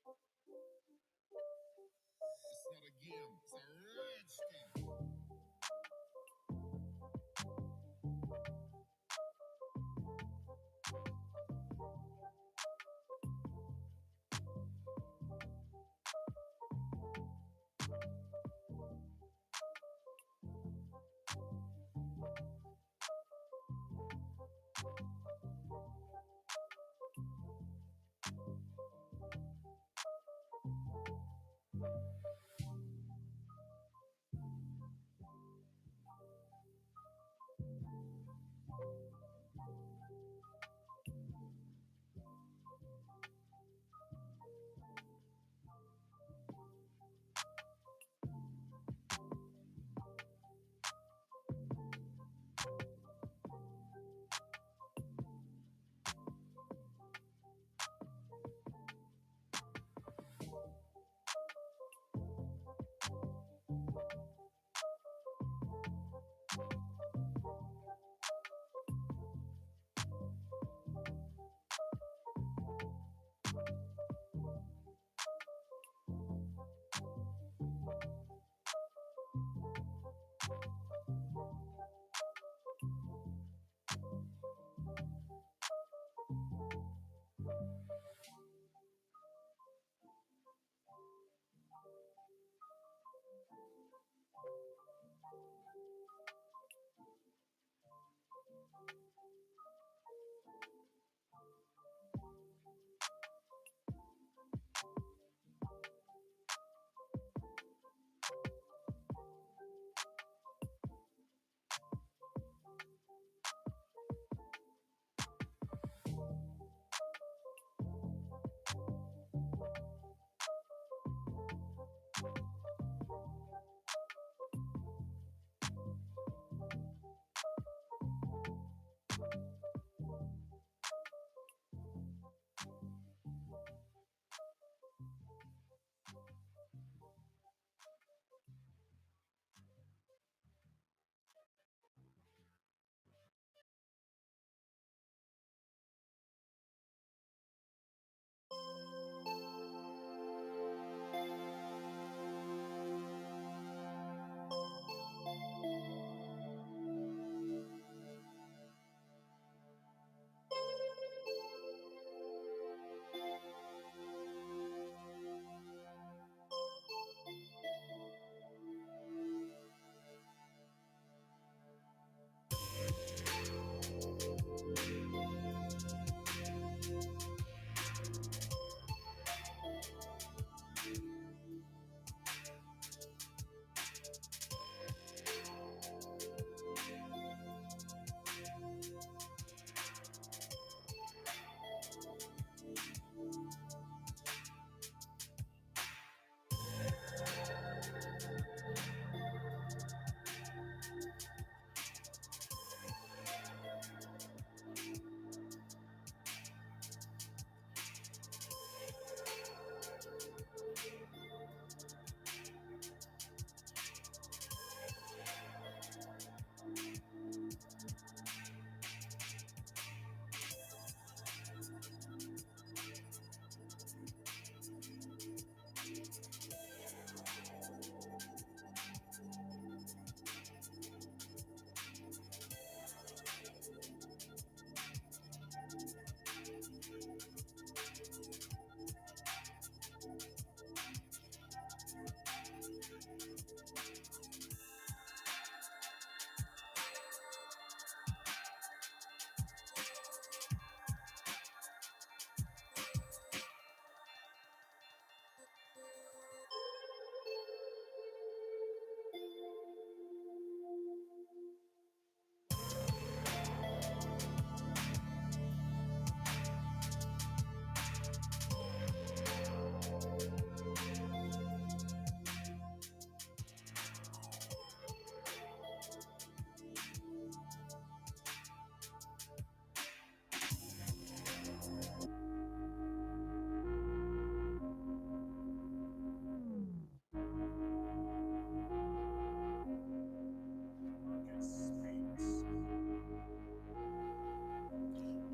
It's not a game, it's a rich thing.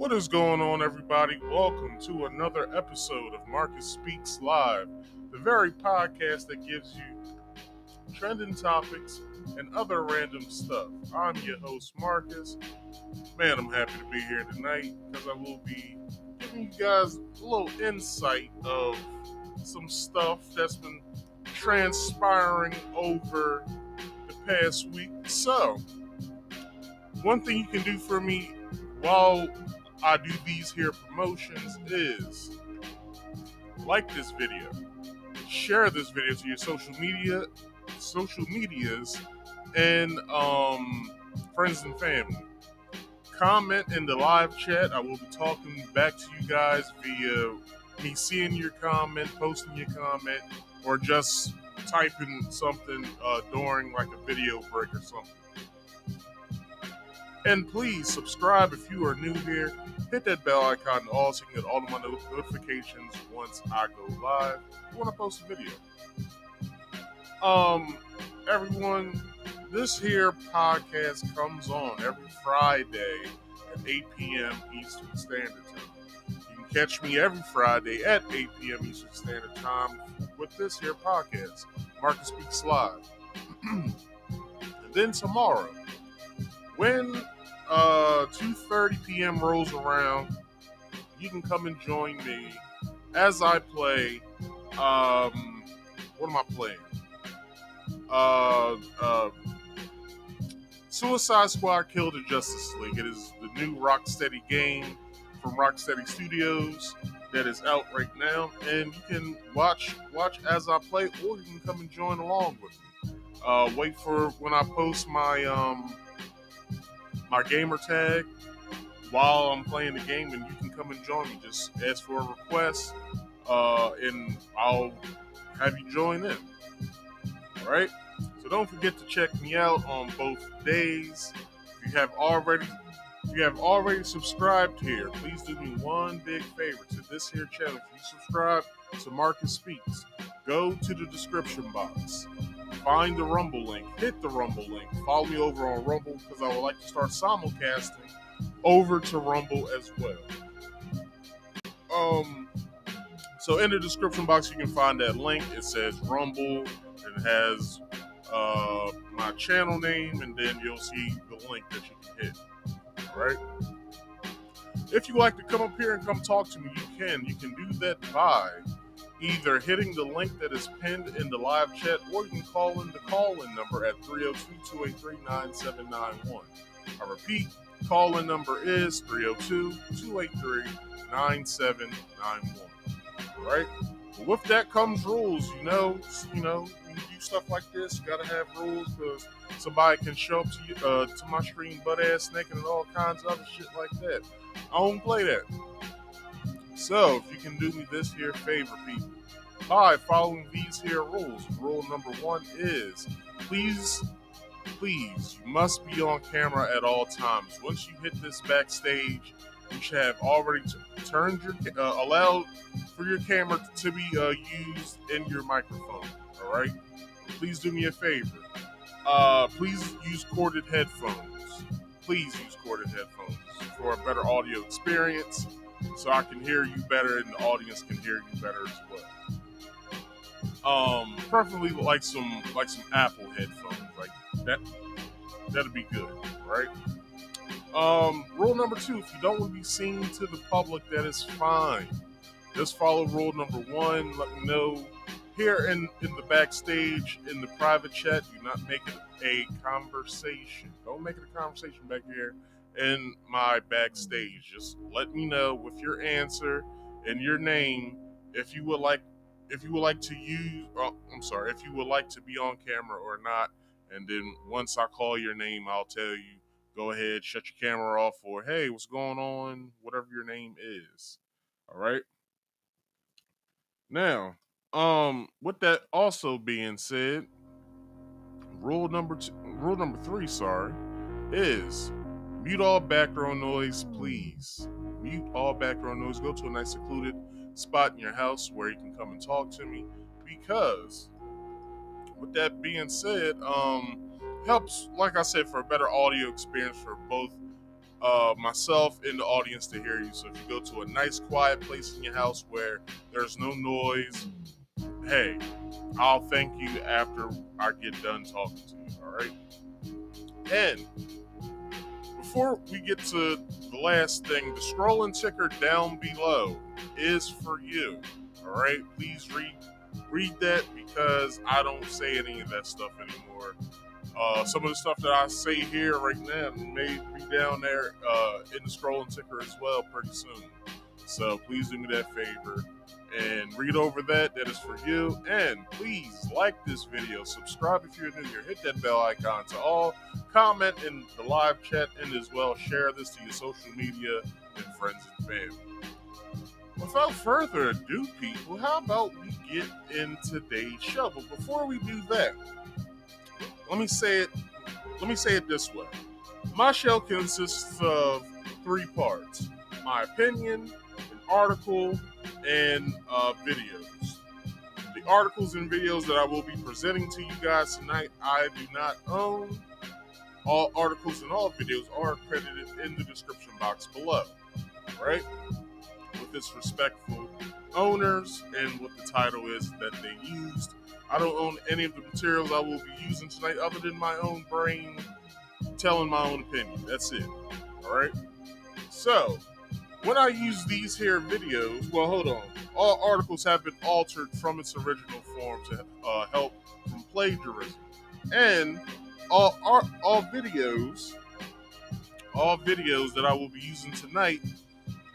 What is going on, everybody? Welcome to another episode of Marcus Speaks Live, the very podcast that gives you trending topics and other random stuff. I'm your host, Marcus. Man, I'm happy to be here tonight because I will be giving you guys a little insight of some stuff that's been transpiring over the past week. So, one thing you can do for me while I do these here promotions is like this video, share this video to your social medias, and friends and family. Comment in the live chat. I will be talking back to you guys via me seeing your comment, posting your comment, or just typing something during like a video break or something. And please subscribe if you are new here. Hit that bell icon also so you can get all of my notifications once I go live when I post a video. Everyone, this here podcast comes on every Friday at 8 p.m. Eastern Standard Time. You can catch me every Friday at 8 p.m. Eastern Standard Time with this here podcast, Marcus Speaks Live. And then tomorrow, when 2:30 p.m. rolls around, you can come and join me as I play. What am I playing? Suicide Squad Kill the Justice League. It is the new Rocksteady game from Rocksteady Studios that is out right now, and you can watch as I play, or you can come and join along with me. Wait for when I post my my gamer tag while I'm playing the game, and you can come and join me. Just ask for a request, and I'll have you join in. All right. So don't forget to check me out on both days. If you have already subscribed here, please do me one big favor to this here channel. If you subscribe to Marcus Speaks, go to the description box. Find the Rumble link, hit the Rumble link, follow me over on Rumble because I would like to start simulcasting over to Rumble as well. So in the description box you can find that link. It says Rumble, and it has my channel name, and then you'll see the link that you can hit. Alright? If you'd like to come up here and come talk to me, you can. You can do that by either hitting the link that is pinned in the live chat, or you can call in the call-in number at 302-283-9791. I repeat, call-in number is 302-283-9791. Alright? Well, with that comes rules, you know, when you do stuff like this, you gotta have rules, because somebody can show up to you, to my stream butt-ass naked and all kinds of other shit like that. I don't play that. So, if you can do me this here favor, people, by following these here rules. Rule number 1 is, please, you must be on camera at all times. Once you hit this backstage, you should have already turned your, allowed for your camera to be used in your microphone. All right? Please do me a favor. Please use corded headphones. Please use corded headphones for a better audio experience, so I can hear you better and the audience can hear you better as well. Preferably like some Apple headphones, like that. That'd be good, right? Rule number 2: if you don't want to be seen to the public, that is fine. Just follow rule number 1. Let me know here in the backstage in the private chat. Do not make it a conversation. Don't make it a conversation back here in my backstage. Just let me know with your answer and your name if you would like to use if you would like to be on camera or not, and then once I call your name, I'll tell you, go ahead, shut your camera off, or hey, what's going on, whatever your name is. All right. Now, with that also being said, rule number 3, is mute all background noise, please. Mute all background noise. Go to a nice secluded spot in your house where you can come and talk to me, because with that being said, helps, like I said, for a better audio experience for both myself and the audience to hear you. So if you go to a nice quiet place in your house where there's no noise, hey, I'll thank you after I get done talking to you, all right? And before we get to the last thing, the scrolling ticker down below is for you, all right? Please read that because I don't say any of that stuff anymore. Some of the stuff that I say here right now may be down there in the scrolling ticker as well pretty soon. So please do me that favor and read over that. That is for you. And please like this video, subscribe if you're new here, hit that bell icon to all, comment in the live chat, and as well share this to your social media and friends and family. Without further ado, people, how about we get in today's show? But before we do that, let me say it this way. My show consists of 3 parts: my opinion, an article, and videos. The articles and videos that I will be presenting to you guys tonight, I do not own. All articles and all videos are credited in the description box below, right? With its respectful owners and what the title is that they used. I don't own any of the materials I will be using tonight other than my own brain telling my own opinion. That's it. Alright? So, when I use these here videos, well, hold on. All articles have been altered from its original form to help from plagiarism. And all videos that I will be using tonight,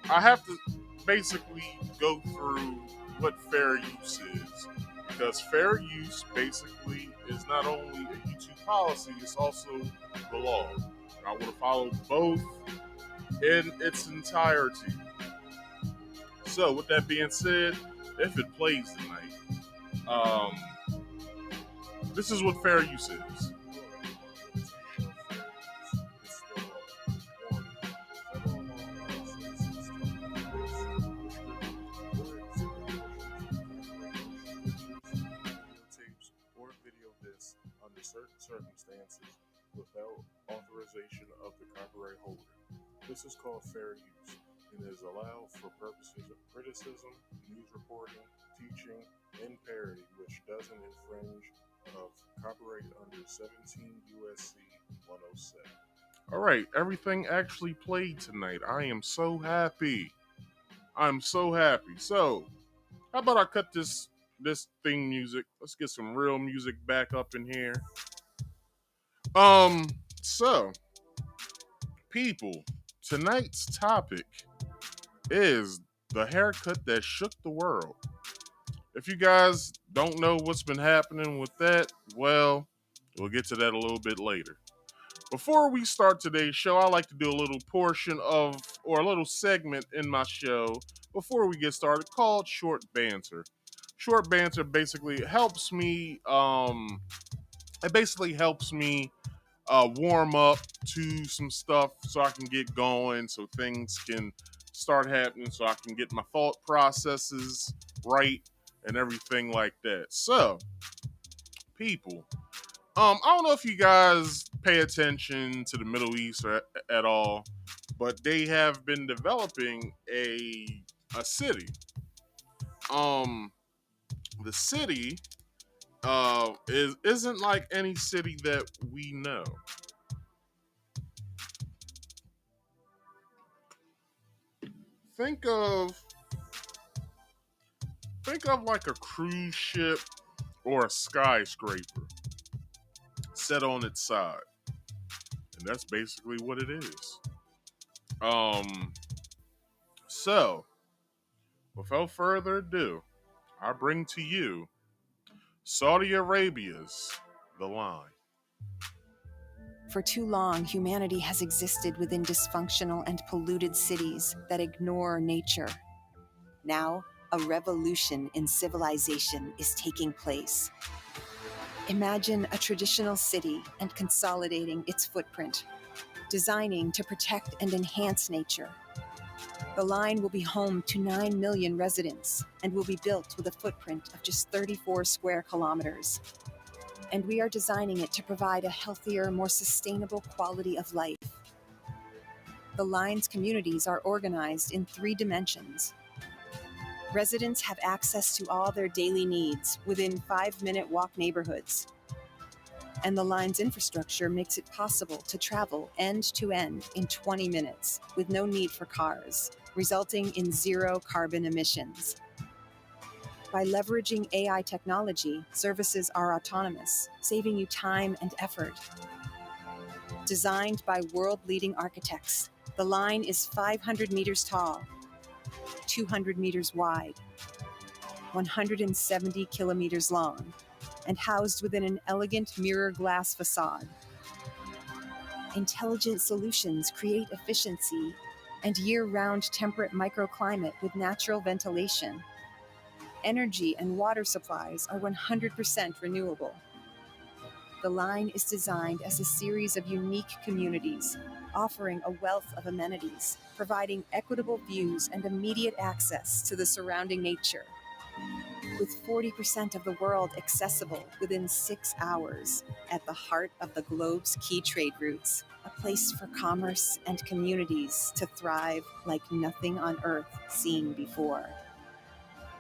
I have to basically go through what fair use is. Because fair use basically is not only a YouTube policy, it's also the law. I want to follow both in its entirety. So, with that being said, if it plays tonight, this is what fair use is. Under certain circumstances without authorization of the copyright holder. This is called fair use and is allowed for purposes of criticism, news reporting, teaching, and parody, which doesn't infringe of copyright under 17 USC 107. All right, everything actually played tonight. I am so happy. I'm so happy. So, how about I cut this theme music? Let's get some real music back up in here. So, people, tonight's topic is the haircut that shook the world. If you guys don't know what's been happening with that, well, we'll get to that a little bit later. Before we start today's show, I like to do a little portion of, or a little segment in my show before we get started called Short Banter. Short Banter basically helps me, warm up to some stuff so I can get going, so things can start happening, so I can get my thought processes right and everything like that. So, people, I don't know if you guys pay attention to the Middle East at all, but they have been developing a city. The city isn't like any city that we know. Think of like a cruise ship or a skyscraper set on its side. And that's basically what it is. So, without further ado, I bring to you Saudi Arabia's The Line. For too long, humanity has existed within dysfunctional and polluted cities that ignore nature. Now, a revolution in civilization is taking place. Imagine a traditional city and consolidating its footprint, designing to protect and enhance nature. The line will be home to 9 million residents and will be built with a footprint of just 34 square kilometers. And we are designing it to provide a healthier, more sustainable quality of life. The line's communities are organized in 3 dimensions. Residents have access to all their daily needs within 5-minute walk neighborhoods. And the line's infrastructure makes it possible to travel end to end in 20 minutes with no need for cars, resulting in 0 carbon emissions. By leveraging AI technology, services are autonomous, saving you time and effort. Designed by world-leading architects, the line is 500 meters tall, 200 meters wide, 170 kilometers long, and housed within an elegant mirror glass facade. Intelligent solutions create efficiency and year-round temperate microclimate with natural ventilation. Energy and water supplies are 100% renewable. The line is designed as a series of unique communities, offering a wealth of amenities, providing equitable views and immediate access to the surrounding nature. With 40% of the world accessible within 6 hours, at the heart of the globe's key trade routes, a place for commerce and communities to thrive like nothing on Earth seen before.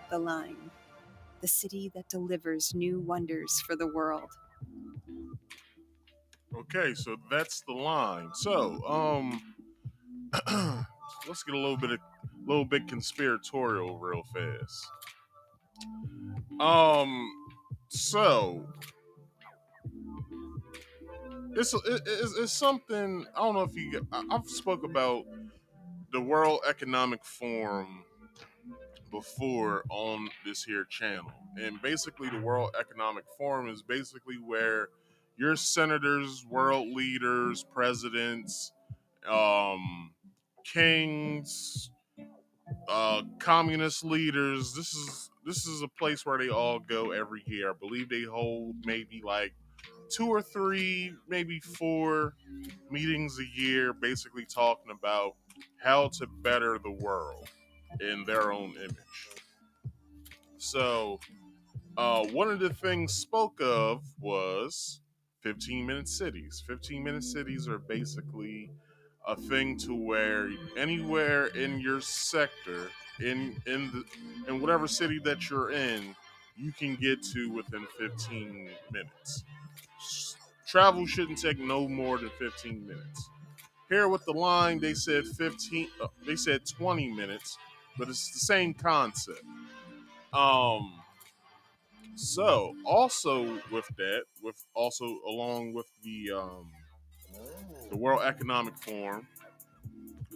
The line, the city that delivers new wonders for the world. Okay, so that's the line. So, let's get a little bit conspiratorial real fast. So it's something I don't know if I've spoke about the World Economic Forum before on this here channel, and basically the World Economic Forum is basically where your senators, world leaders, presidents, um, kings, communist leaders. This is a place where they all go every year. I believe they hold maybe like 2 or 3, maybe 4 meetings a year, basically talking about how to better the world in their own image. So, one of the things spoke of was 15-minute cities. 15-minute cities are basically a thing to where anywhere in your sector, in whatever city that you're in, you can get to within 15 minutes. Travel shouldn't take no more than 15 minutes. Here with the line, they said 15. They said 20 minutes, but it's the same concept. Um, so also with that, with also along with the World Economic Forum,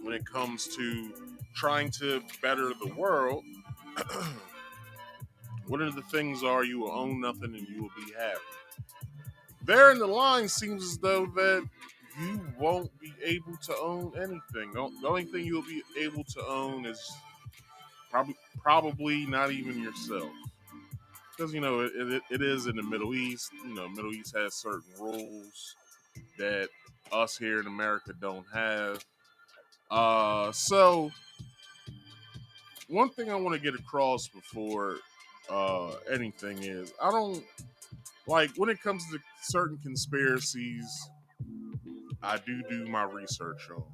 when it comes to trying to better the world, one of the things are you will own nothing and you will be happy. There in the line seems as though that you won't be able to own anything. The only thing you'll be able to own is probably not even yourself. Because it is in the Middle East. Middle East has certain rules that us here in America don't have. So one thing I want to get across before anything is I don't like when it comes to certain conspiracies. I do my research on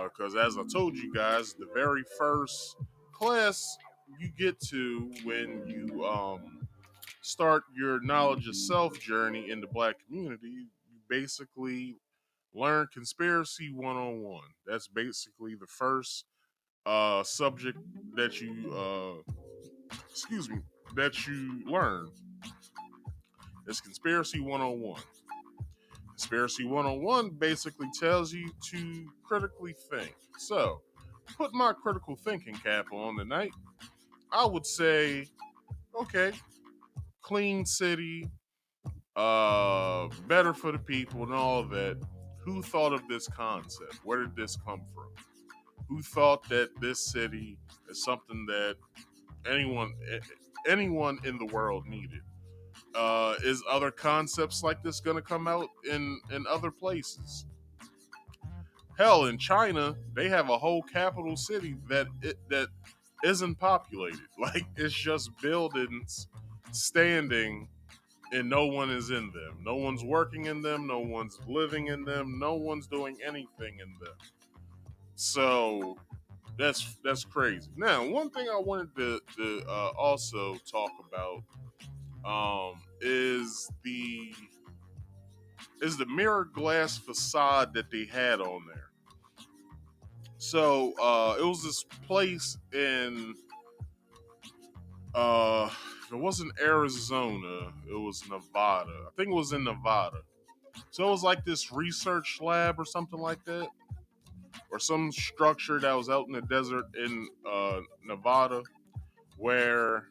because as I told you guys, the very first class you get to when you start your knowledge of self journey in the black community, you basically learn conspiracy 101. That's basically the first subject that you excuse me that you learn. It's conspiracy 101. Conspiracy 101 basically tells you to critically think. So, put my critical thinking cap on tonight. I would say, okay, clean city, better for the people and all of that. Who thought of this concept? Where did this come from? Who thought that this city is something that anyone anyone in the world needed? Is other concepts like this going to come out in other places? Hell, in China, they have a whole capital city that isn't populated. Like it's just buildings standing and no one is in them. No one's working in them. No one's living in them. No one's doing anything in them. So that's crazy. Now, one thing I wanted to also talk about is the mirror glass facade that they had on there. So it was this place in it wasn't Arizona, it was Nevada. I think it was in Nevada. So it was like this research lab or something like that, or some structure that was out in the desert in Nevada, or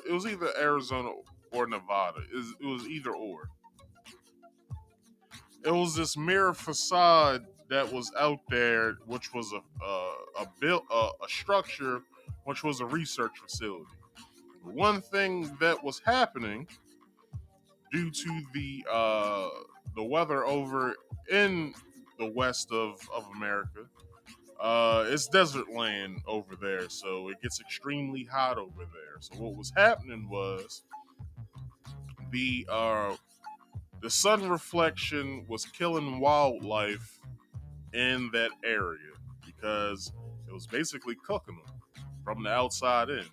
it was either Arizona or Nevada. It was either or. It was this mirror facade that was out there, which was a structure, which was a research facility. One thing that was happening due to the weather over in the west of America, it's desert land over there, so it gets extremely hot over there. So what was happening was the uh, the sun reflection was killing wildlife in that area because it was basically cooking them from the outside in.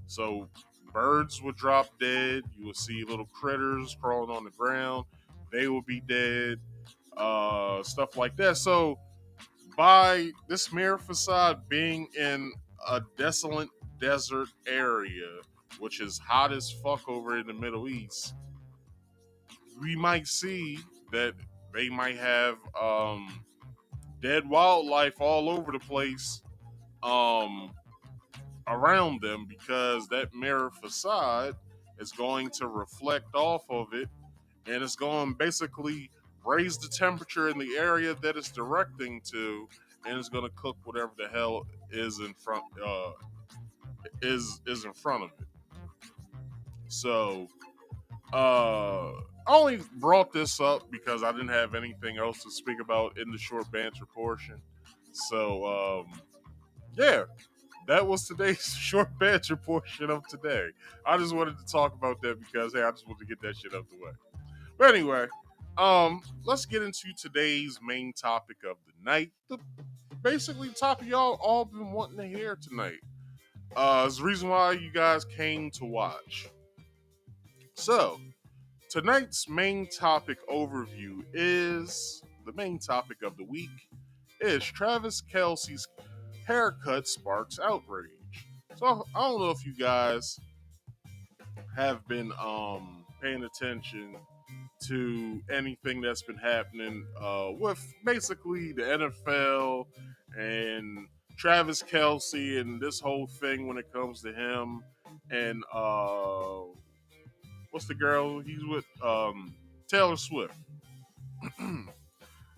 So birds would drop dead. You would see little critters crawling on the ground. They would be dead. Stuff like that. So by this mirror facade being in a desolate desert area, which is hot as fuck over in the Middle East, we might see that they might have dead wildlife all over the place um, around them because that mirror facade is going to reflect off of it and it's going to basically raise the temperature in the area that it's directing to, and it's going to cook whatever the hell is in front is in front of it. So I only brought this up because I didn't have anything else to speak about in the short banter portion. So yeah, that was today's short banter portion of today. I just wanted to talk about that because hey, I just wanted to get that shit out the way. But anyway, let's get into today's main topic of the night. Basically the topic y'all all been wanting to hear tonight. It's the reason why you guys came to watch. So, tonight's main topic overview is the main topic of the week is Travis Kelce's haircut sparks outrage. So I don't know if you guys have been paying attention to anything that's been happening with basically the NFL and Travis Kelce and this whole thing when it comes to him and what's the girl he's with? Taylor Swift.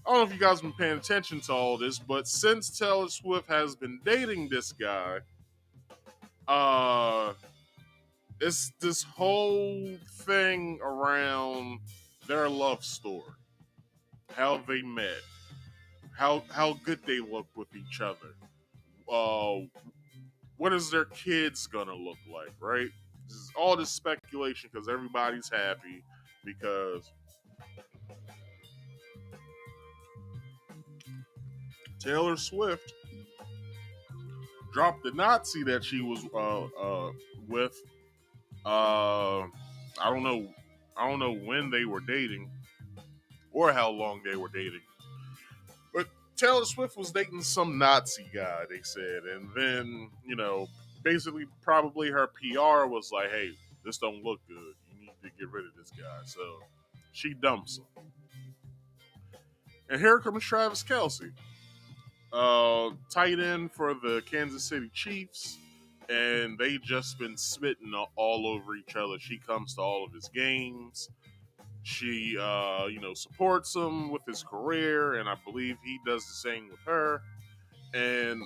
I don't know if you guys have been paying attention to all this, but since Taylor Swift has been dating this guy, uh, it's this whole thing around their love story, how they met, how good they look with each other, uh, what is their kids gonna look like, right? This is all this speculation because everybody's happy because Taylor Swift dropped the Nazi that she was with. I don't know. I don't know when they were dating or how long they were dating. But Taylor Swift was dating some Nazi guy, they said. And then, basically probably her PR was like, hey, this don't look good. You need to get rid of this guy. So she dumps him. And here comes Travis Kelce. Tight end for the Kansas City Chiefs. And they just been smitten all over each other. She comes to all of his games. She, supports him with his career, and I believe he does the same with her. And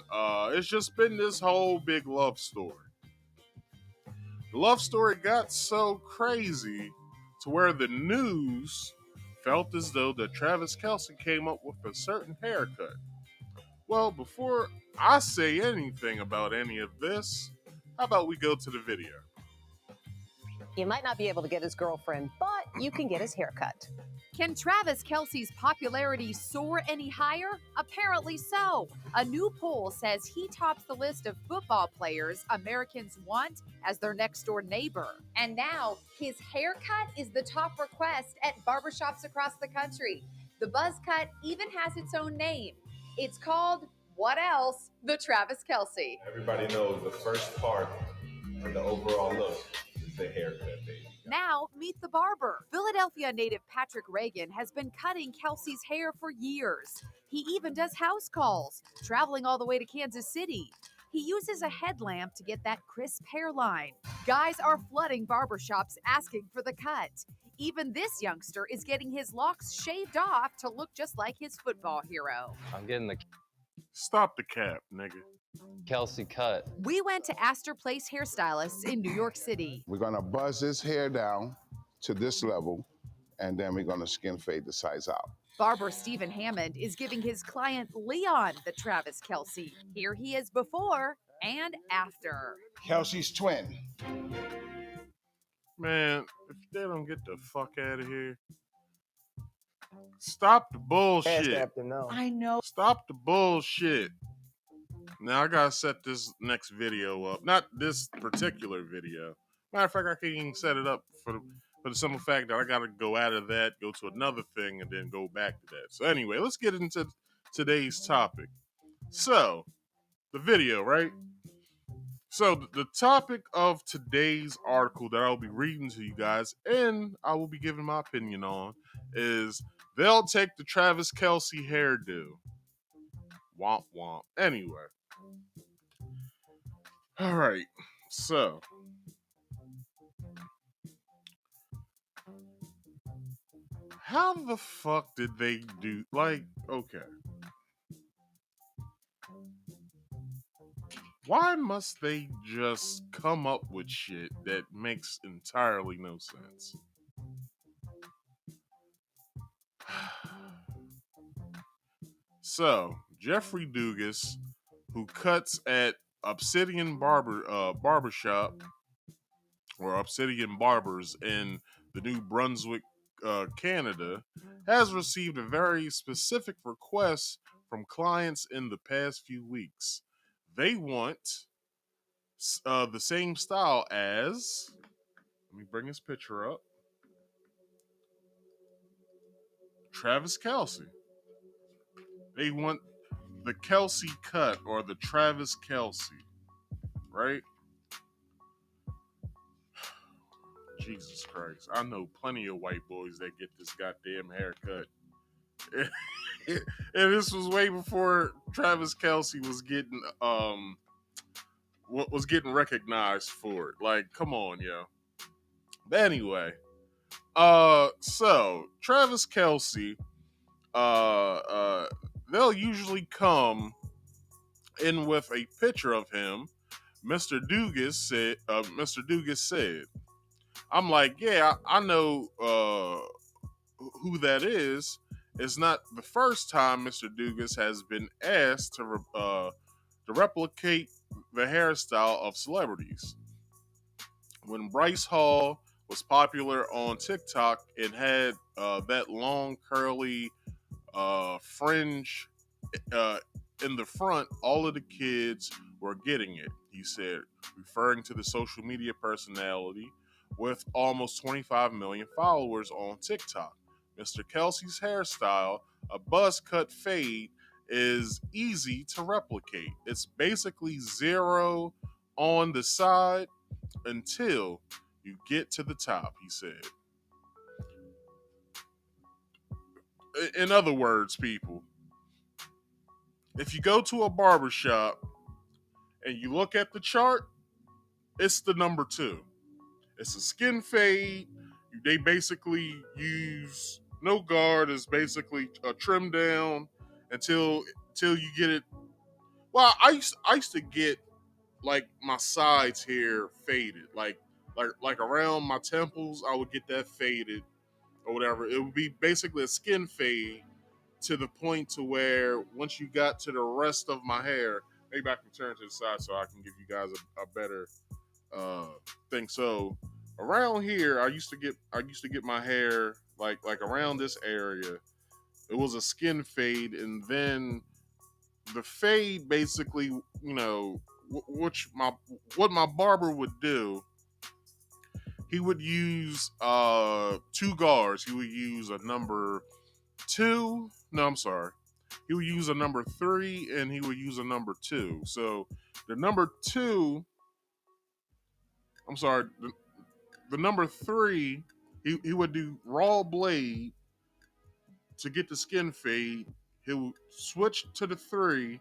it's just been this whole big love story. The love story got so crazy to where the news felt as though that Travis Kelce came up with a certain haircut. Well, before I say anything about any of this, how about we go to the video? You might not be able to get his girlfriend, but you can get his haircut. Can Travis Kelce's popularity soar any higher? Apparently so. A new poll says he tops the list of football players Americans want as their next door neighbor. And now his haircut is the top request at barbershops across the country. The buzz cut even has its own name. It's called, what else? The Travis Kelce. Everybody knows the first part of the overall look is the haircut, baby. Now, meet the barber. Philadelphia native Patrick Reagan has been cutting Kelce's hair for years. He even does house calls, traveling all the way to Kansas City. He uses a headlamp to get that crisp hairline. Guys are flooding barbershops asking for the cut. Even this youngster is getting his locks shaved off to look just like his football hero. I'm getting the Stop the cap, nigga. Kelce cut. We went to Astor Place hairstylists in New York City. We're gonna buzz his hair down to this level, and then we're gonna skin fade the sides out. Barber Stephen Hammond is giving his client Leon the Travis Kelce. Here he is before and after. Kelce's twin. Man, if they don't get the fuck out of here. Stop the bullshit. I know. Stop the bullshit. Now I gotta set this next video up. Not this particular video. Matter of fact, I can't even set it up for the simple fact that I gotta go out of that, go to another thing, and then go back to that. So anyway, let's get into today's topic. So, the video, right? So the topic of today's article that I'll be reading to you guys, and I will be giving my opinion on, is they'll take the Travis Kelce hairdo. Womp womp. Anyway. Alright. So. How the fuck did they do, like, okay. Why must they just come up with shit that makes entirely no sense? So, Jeffrey Dugas, who cuts at Obsidian Barbershop, or Obsidian Barbers in the New Brunswick, Canada, has received a very specific request from clients in the past few weeks. They want the same style as, let me bring his picture up, Travis Kelce. They want the Kelce cut, or the Travis Kelce, right? Jesus Christ. I know plenty of white boys that get this goddamn haircut. And this was way before Travis Kelce was getting recognized for it. Like, come on, yo. But anyway, so Travis Kelce, they'll usually come in with a picture of him. Mr. Dugas said, I'm like, yeah, I know who that is. It's not the first time Mr. Dugas has been asked to replicate the hairstyle of celebrities. When Bryce Hall was popular on TikTok and had that long curly fringe in the front, all of the kids were getting it, he said, referring to the social media personality with almost 25 million followers on TikTok. Mr. Kelce's hairstyle, a buzz cut fade, is easy to replicate. It's basically zero on the side until you get to the top, he said. In other words, people, if you go to a barbershop and you look at the chart, it's the number 2. It's a skin fade. They basically use no guard, is basically a trim down until you get it. Well, I used to get like my sides here faded, like around my temples. I would get that faded or whatever. It would be basically a skin fade to the point to where once you got to the rest of my hair, maybe I can turn to the side so I can give you guys a better thing. So Around here, I used to get my hair like around this area. It was a skin fade, and then the fade basically, which what my barber would do, he would use two guards. He would use a number two. No, I'm sorry. He would use a number three, and he would use a number two. So the number two, I'm sorry, the number three, he would do raw blade to get the skin fade. He would switch to the three.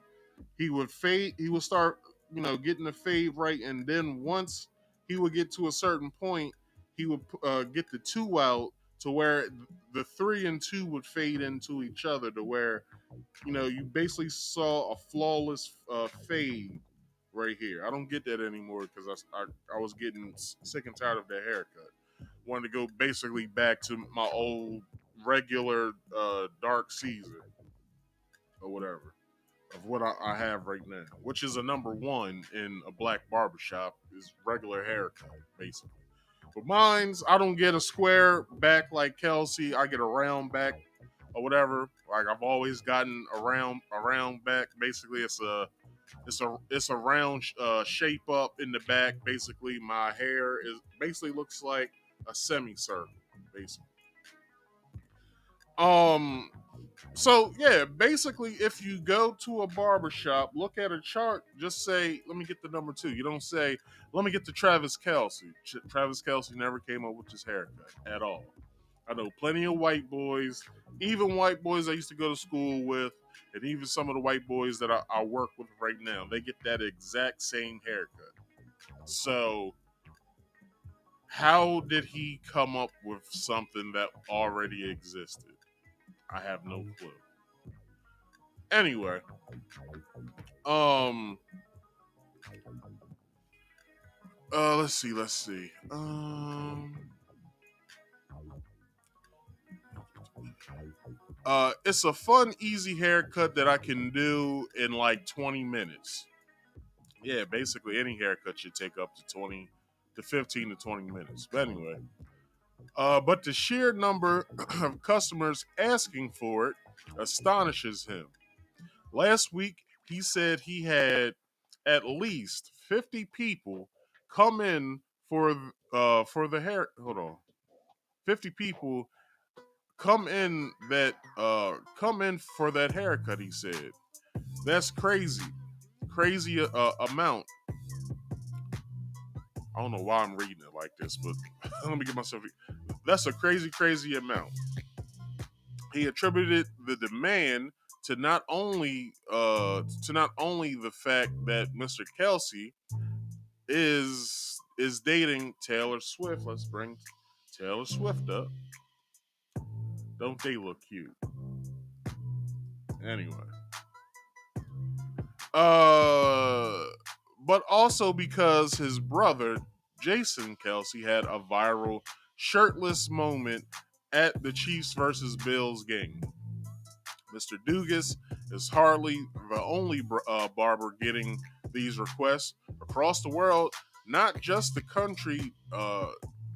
He would fade. He would start, getting the fade right, and then once he would get to a certain point, he would get the two out to where the three and two would fade into each other, to where you basically saw a flawless fade right here. I don't get that anymore because I was getting sick and tired of that haircut. Wanted to go basically back to my old regular dark Caesar or whatever of what I have right now, which is a number one in a black barbershop, is regular haircut, basically. But mine's, I don't get a square back like Kelce. I get a round back or whatever. Like I've always gotten a round back. Basically, it's a round shape up in the back. Basically, my hair is basically looks like a semicircle, basically. Um, so yeah, basically, if you go to a barber shop, look at a chart, just say, "Let me get the number two." You don't say, "Let me get the Travis Kelce." Travis Kelce never came up with his haircut at all. I know plenty of white boys, even white boys I used to go to school with, and even some of the white boys that I work with right now. They get that exact same haircut. So, how did he come up with something that already existed? I have no clue. Anyway, um, let's see. It's a fun, easy haircut that I can do in like 20 minutes. Yeah, basically any haircut should take up to 20 to 15 to 20 minutes. But anyway, but the sheer number of customers asking for it astonishes him. Last week, he said he had at least 50 people come in for the hair. Hold on, 50 people come in for that haircut. He said that's crazy amount. I don't know why I'm reading it like this, but let me get myself. That's a crazy amount. He attributed the demand to not only the fact that Mr. Kelce is dating Taylor Swift. Let's bring Taylor Swift up. Don't they look cute? Anyway, uh, but also because his brother Jason Kelce had a viral shirtless moment at the Chiefs versus Bills game. Mr. Dugas is hardly the only barber getting these requests across the world. Not just the country.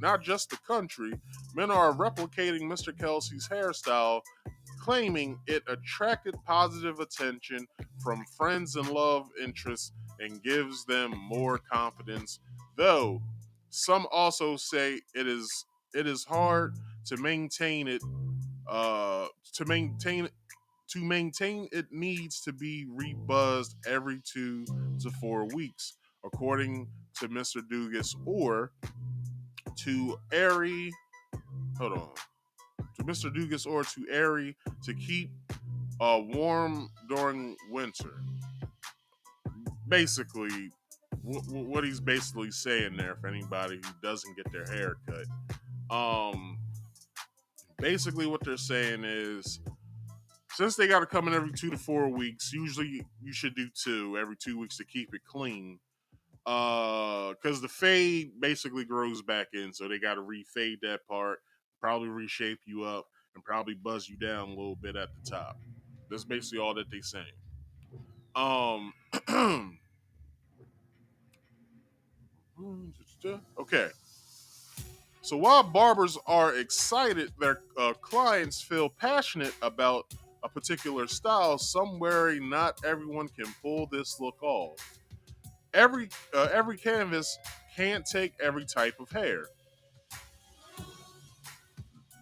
Not just the country. Men are replicating Mr. Kelce's hairstyle, claiming it attracted positive attention from friends and love interests and gives them more confidence. Though some also say it is hard to maintain it. To maintain it needs to be rebuzzed every 2 to 4 weeks, according to Mr. Dugas, or to Airy. Hold on. To Mr. Dugas or to Airy to keep warm during winter. Basically, what he's basically saying there for anybody who doesn't get their hair cut. Basically, what they're saying is, since they got to come in every 2 to 4 weeks, usually you should do two every 2 weeks to keep it clean. Because the fade basically grows back in, so they got to refade that part, probably reshape you up, and probably buzz you down a little bit at the top. That's basically all that they're saying. Um, okay. So while barbers are excited, their clients feel passionate about a particular style. Some worry not everyone can pull this look off. Every canvas can't take every type of hair.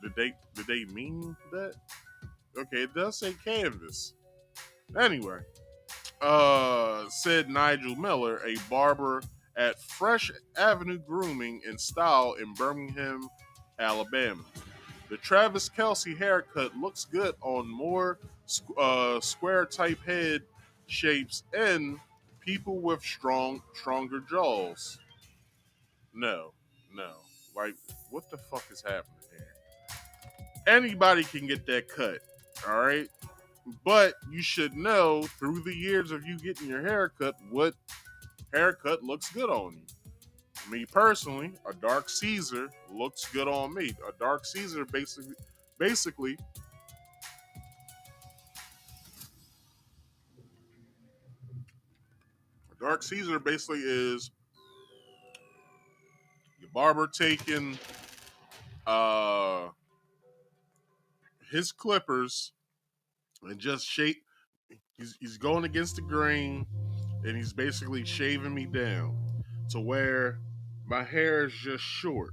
Did they mean that? Okay, it does say canvas. Anyway, said Nigel Miller, a barber at Fresh Avenue Grooming and Style in Birmingham, Alabama. The Travis Kelce haircut looks good on more square type head shapes and people with stronger jaws. No, no. Like, what the fuck is happening here? Anybody can get that cut, all right? But you should know through the years of you getting your haircut what haircut looks good on you. Me personally, a dark Caesar looks good on me. A dark Caesar basically a dark Caesar basically is your barber taking uh his clippers and just shape. He's going against the grain and he's basically shaving me down to where my hair is just short.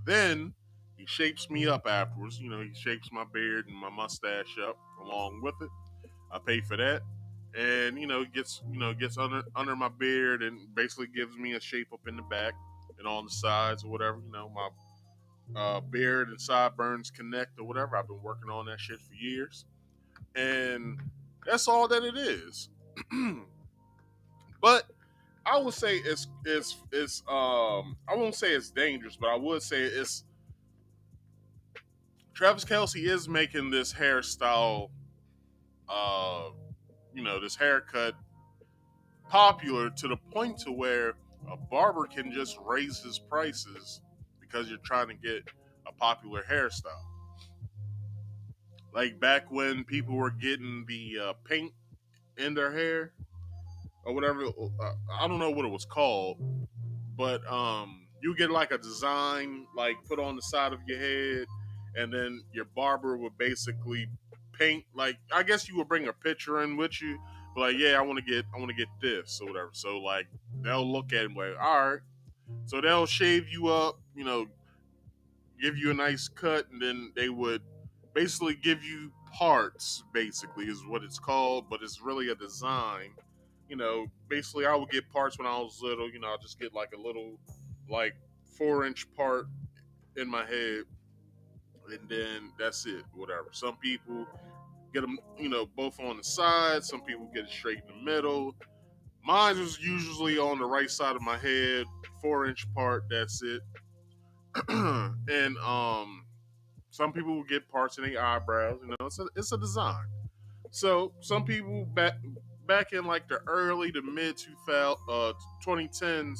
Then he shapes me up afterwards. You know, he shapes my beard and my mustache up along with it. I pay for that, and gets under my beard and basically gives me a shape up in the back and on the sides or whatever. You know, my beard and sideburns connect or whatever. I've been working on that shit for years, and that's all that it is. But I would say it's I won't say it's dangerous, but I would say it's Travis Kelce is making this hairstyle, uh, this haircut popular to the point to where a barber can just raise his prices because you're trying to get a popular hairstyle. Like back when people were getting the paint in their hair or whatever, I don't know what it was called, but you get like a design like put on the side of your head, and then your barber would basically paint, like, I guess you would bring a picture in with you, but like, yeah, I want to get this or whatever. So like they'll look at it and like, all right, so they'll shave you up, give you a nice cut, and then they would basically give you parts, basically is what it's called, but it's really a design. Basically I would get parts when I was little. I'll just get like a little, like, 4-inch part in my head, and then that's it, whatever. Some people get them, both on the side. Some people get it straight in the middle. Mine was usually on the right side of my head, 4-inch part, that's it. And some people will get parts in their eyebrows. It's a design. So some people back in like the early to mid 2010s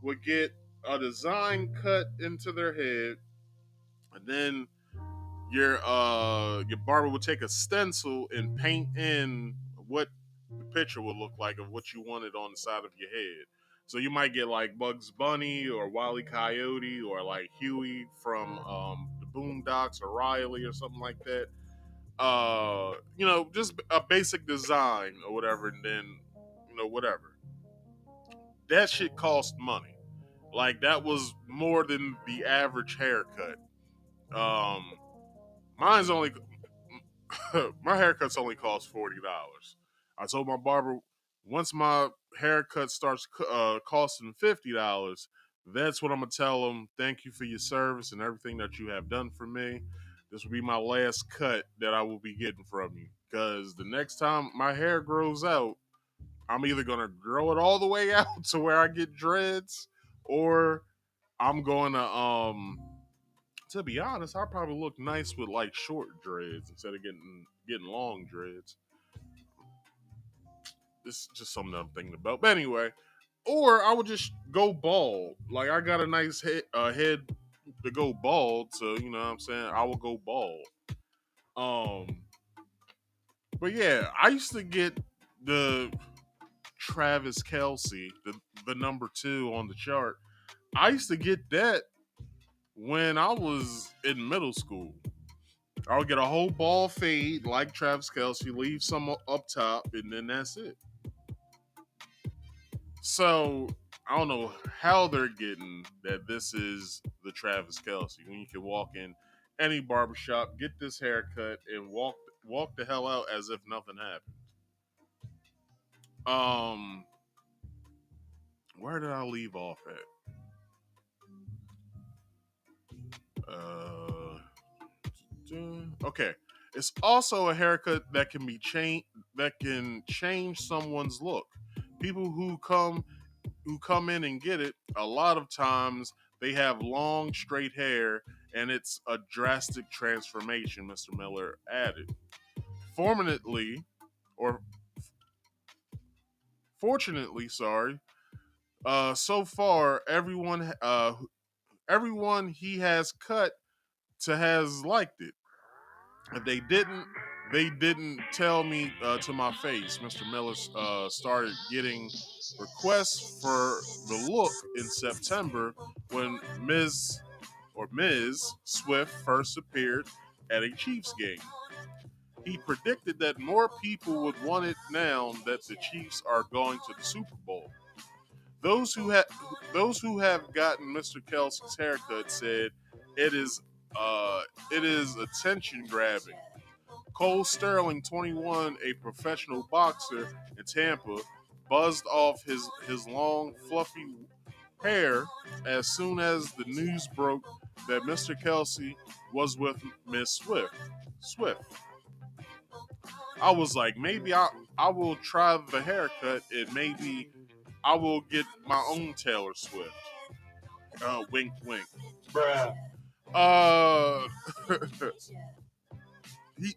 would get a design cut into their head, and then your barber would take a stencil and paint in what the picture would look like of what you wanted on the side of your head. So you might get like Bugs Bunny or Wile E. Coyote or like Huey from the Boondocks or Riley or something like that. Just a basic design or whatever, and then whatever. That shit cost money. Like that was more than the average haircut. Um, mine's only my haircuts only cost $40. I told my barber once my haircut starts costing $50, that's what I'm gonna tell him. Thank you for your service and everything that you have done for me. This will be my last cut that I will be getting from you, because the next time my hair grows out, I'm either gonna grow it all the way out to where I get dreads, or I'm going to be honest, I probably look nice with like short dreads instead of getting long dreads. This is just something I'm thinking about. But anyway, or I would just go bald. Like I got a nice head to go bald, so you know what I'm saying. I will go bald. Um, but yeah, I used to get the Travis Kelce, the number 2 on the chart. I used to get that when I was in middle school, I would get a whole ball fade like Travis Kelce, leave some up top, and then that's it. So I don't know how they're getting that this is the Travis Kelce when you can walk in any barbershop, get this haircut, and walk the hell out as if nothing happened. Where did I leave off at? Okay. It's also a haircut that can be that can change someone's look. People who come in and get it, a lot of times they have long straight hair and it's a drastic transformation, Mr. Miller added. Fortunately, or fortunately, sorry, so far everyone he has cut to has liked it. If they didn't tell me to my face. Mr. Miller started getting requests for the look in September when Ms. Swift first appeared at a Chiefs game. He predicted that more people would want it now that the Chiefs are going to the Super Bowl. Those who have gotten Mr. Kelce's haircut said it is it is attention grabbing. Cole Sterling, 21, a professional boxer in Tampa, buzzed off his long, fluffy hair as soon as the news broke that Mr. Kelce was with Miss Swift. I was like, maybe I will try the haircut and maybe I will get my own Taylor Swift. Wink, wink. Bruh. Uh, he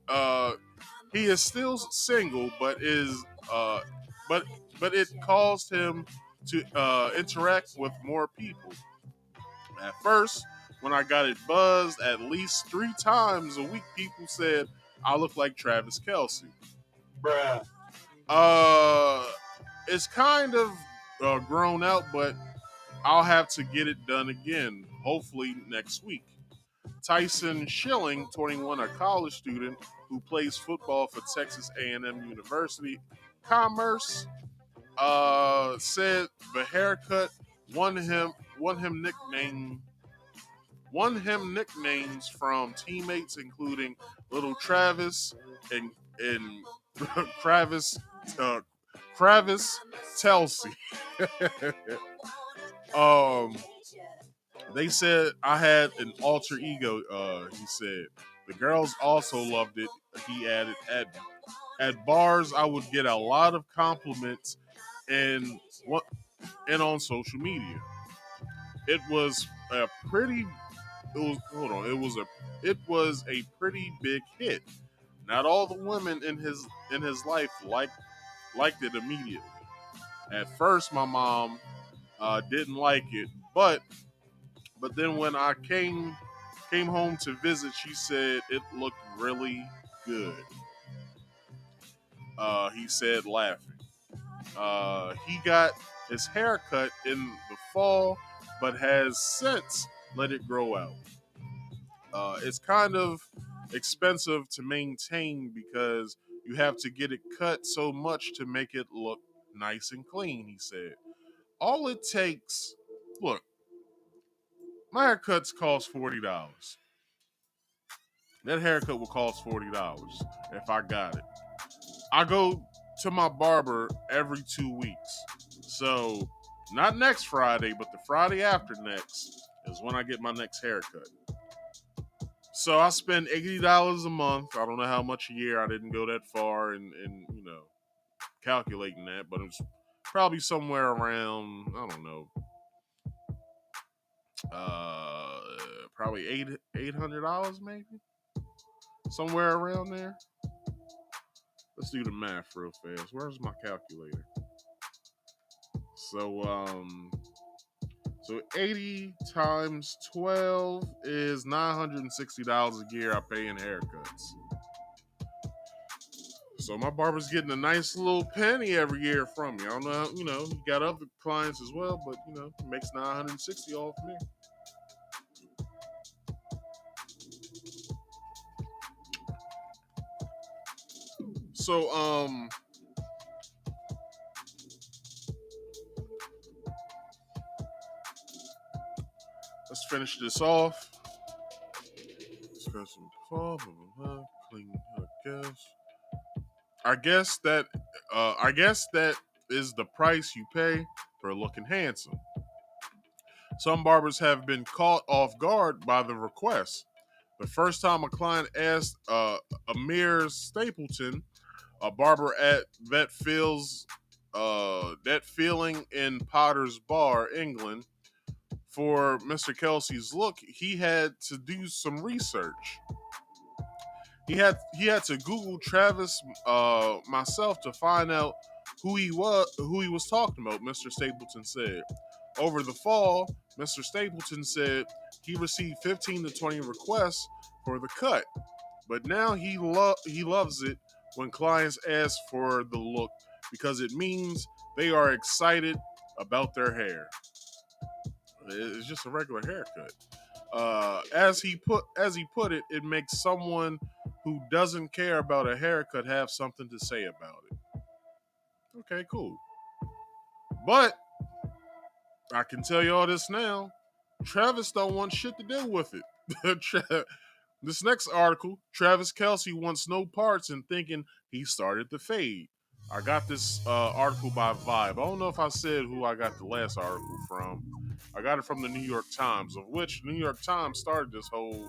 he is still single, but is but it caused him to interact with more people. At first, when I got it buzzed at least 3 times a week, people said I look like Travis Kelce. Bruh. Uh, it's kind of grown out, but I'll have to get it done again, hopefully next week. Tyson Schilling, 21, a college student who plays football for Texas A&M University Commerce, said the haircut won him nicknames from teammates including Little Travis and Travis Kelce. They said I had an alter ego. He said the girls also loved it. He added at bars I would get a lot of compliments and what and on social media. It was a pretty. It was hold on. It was a pretty big hit. Not all the women in his life liked it immediately. At first, my mom didn't like it, but then when I came home to visit, she said it looked really good. He said, laughing. He got his hair cut in the fall, but has since let it grow out. It's kind of expensive to maintain because you have to get it cut so much to make it look nice and clean, he said. All it takes, look, my haircuts cost $40. That haircut will cost $40 if I got it. I go to my barber every 2 weeks. So, not next Friday, but the Friday after next is when I get my next haircut. So I spend $80 a month. I don't know how much a year. I didn't go that far and calculating that, but it's probably somewhere around, I don't know, probably $800 maybe, somewhere around there. Let's do the math real fast. Where's my calculator? So 80 times 12 is $960 a year I pay in haircuts. So my barber's getting a nice little penny every year from me. I don't know, he got other clients as well, but he makes $960 off me. So let's finish this off. Discussion clean. I guess that is the price you pay for looking handsome. Some barbers have been caught off guard by the request. The first time a client asked Amir Stapleton, a barber at that feeling in Potter's Bar, England, for Mr. Kelce's look, he had to do some research. He had to Google Travis myself to find out who he was talking about. Mr. Stapleton said. Over the fall, Mr. Stapleton said he received 15 to 20 requests for the cut, but now he loves it when clients ask for the look because it means they are excited about their hair. It's just a regular haircut. As he put it, it makes someone who doesn't care about a haircut have something to say about it. Okay, cool. But I can tell you all this now. Travis don't want shit to do with it. This next article, Travis Kelce wants no parts in thinking he started the fade. I got this article by Vibe. I don't know if I said who I got the last article from. I got it from the New York Times, of which the New York Times started this whole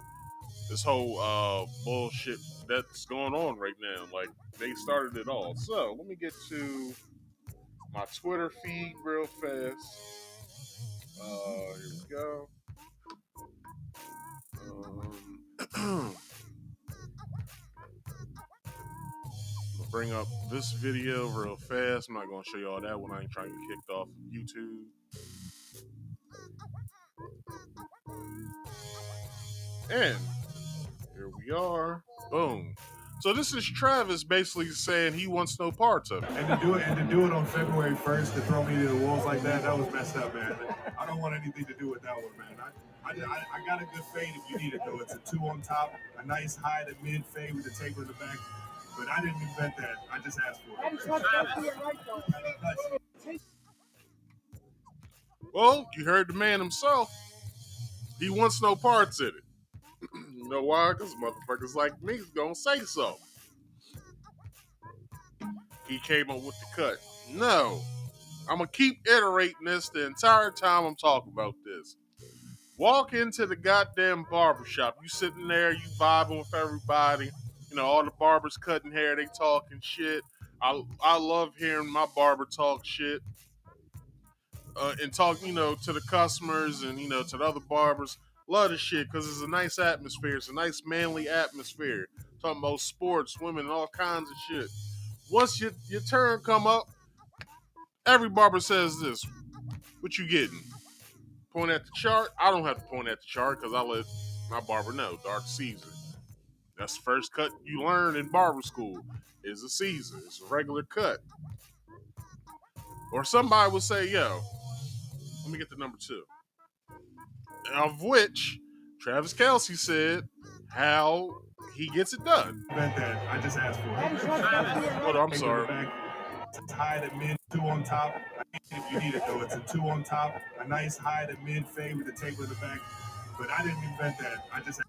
bullshit that's going on right now. Like, they started it all. So let me get to my Twitter feed real fast. Here we go. Bring up this video real fast. I'm not going to show you all that when I ain't trying to get kicked off YouTube. And here we are. Boom. So this is Travis basically saying he wants no parts of it. And to do it on February 1st, to throw me to the wolves like that was messed up, man. I don't want anything to do with that one, man. I got a good fade if you need it, though. It's a 2 on top, a nice high to mid fade with a taper in the back. But I didn't invent that. I just asked for it. Well, you heard the man himself. He wants no parts in it. You know why? Because motherfuckers like me is going to say so. He came up with the cut. No. I'm going to keep iterating this the entire time I'm talking about this. Walk into the goddamn barbershop. You sitting there, you vibing with everybody. You know, all the barbers cutting hair, they talking shit. I love hearing my barber talk shit. And talk, you know, to the customers and, you know, to the other barbers. Love this shit because it's a nice atmosphere. It's a nice manly atmosphere. Talking about sports, women, and all kinds of shit. Once your turn come up, every barber says this. What you getting? Point at the chart? I don't have to point at the chart because I let my barber know. Dark season. That's the first cut you learn in barber school. Is a season. It's a regular cut. Or somebody will say, yo, let me get the number 2. Of which Travis Kelce said how he gets it done. I just asked for it. Hold on, I'm sorry. It's high to mid 2 on top. If you need it, though, it's a 2 on top, a nice high to mid fade with a taper in the back. But I didn't invent that. I just.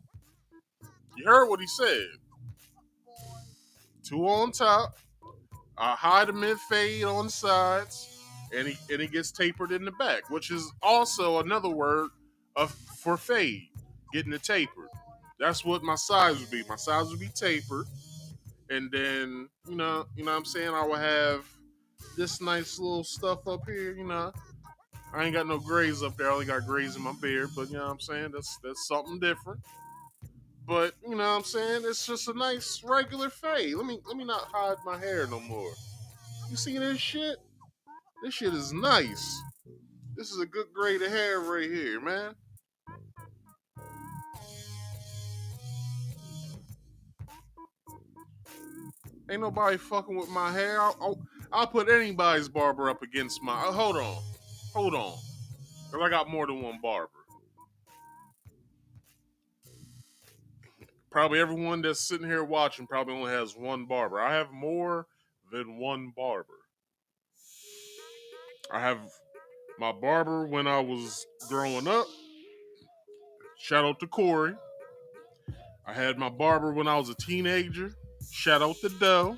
You heard what he said. 2 on top, a high to mid fade on the sides, and he gets tapered in the back, which is also another word for fade, getting it tapered. That's what my sides would be. My sides would be tapered, and then you know what I'm saying, I would have this nice little stuff up here. You know, I ain't got no grays up there. I only got grays in my beard, but you know what I'm saying, that's something different. But you know what I'm saying, it's just a nice regular fade. Let me not hide my hair no more. You see this shit? This shit is nice. This is a good grade of hair right here, man. Ain't nobody fucking with my hair. I'll put anybody's barber up against my... Hold on. Because I got more than one barber. probably everyone that's sitting here watching probably only has one barber. I have more than one barber. I have my barber when I was growing up. Shout out to Corey. I had my barber when I was a teenager. Shout out to Doe.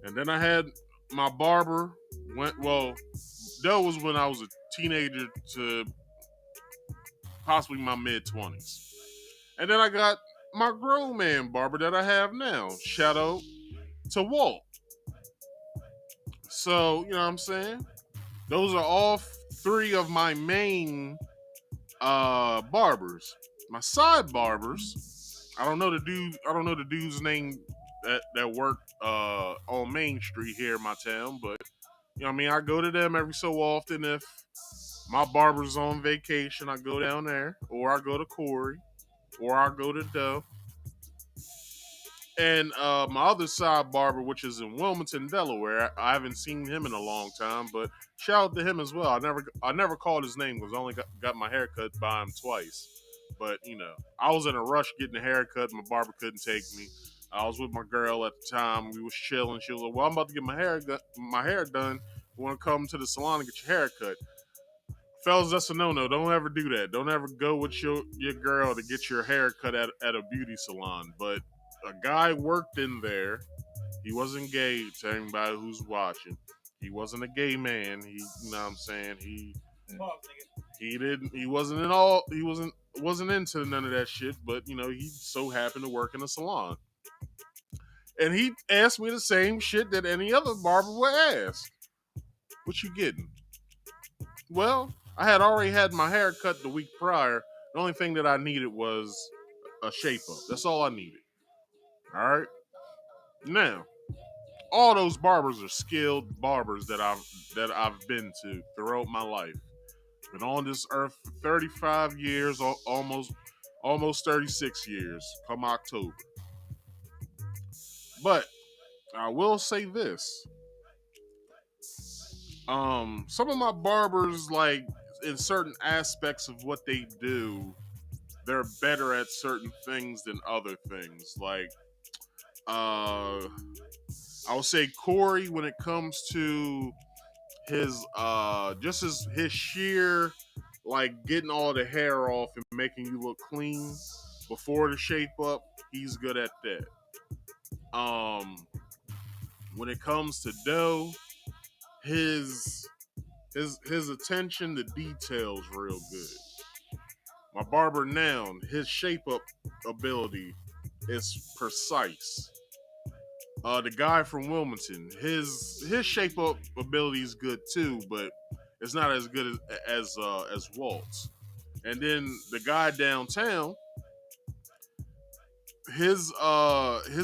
And then I had my barber Doe was when I was a teenager to possibly my mid-20s. And then I got my grown man barber that I have now. Shout out to Walt. So, you know what I'm saying? Those are all three of my main barbers. My side barbers, I don't know the dude's name that work on Main Street here in my town, but you know what I mean, I go to them every so often. If my barber's on vacation, I go down there, or I go to Corey, or I go to Doe. And my other side barber, which is in Wilmington, Delaware, I haven't seen him in a long time, but shout out to him as well. I never called his name because I only got my haircut by him twice. But, you know, I was in a rush getting a haircut. My barber couldn't take me. I was with my girl at the time. We was chilling. She was like, well, I'm about to get my hair done. You want to come to the salon and get your hair cut? Fellas, that's a no-no. Don't ever do that. Don't ever go with your girl to get your hair cut at a beauty salon. But a guy worked in there. He wasn't gay to anybody who's watching. He wasn't a gay man. He, you know what I'm saying? He wasn't into none of that shit, but you know, he so happened to work in a salon. And he asked me the same shit that any other barber would ask. What you getting? Well, I had already had my hair cut the week prior. The only thing that I needed was a shape up. That's all I needed. All right. Now, all those barbers are skilled barbers that I've been to throughout my life. Been on this earth for 35 years, almost 36 years, come October. But I will say this. Some of my barbers, like, in certain aspects of what they do, they're better at certain things than other things. Like, I would say Corey, when it comes to his his sheer, like, getting all the hair off and making you look clean before the shape up, he's good at that. When it comes to Doe, his attention to details real good. My barber now, his shape up ability is precise. The guy from Wilmington, his shape up ability is good too, but it's not as good as Walt's. And then the guy downtown, his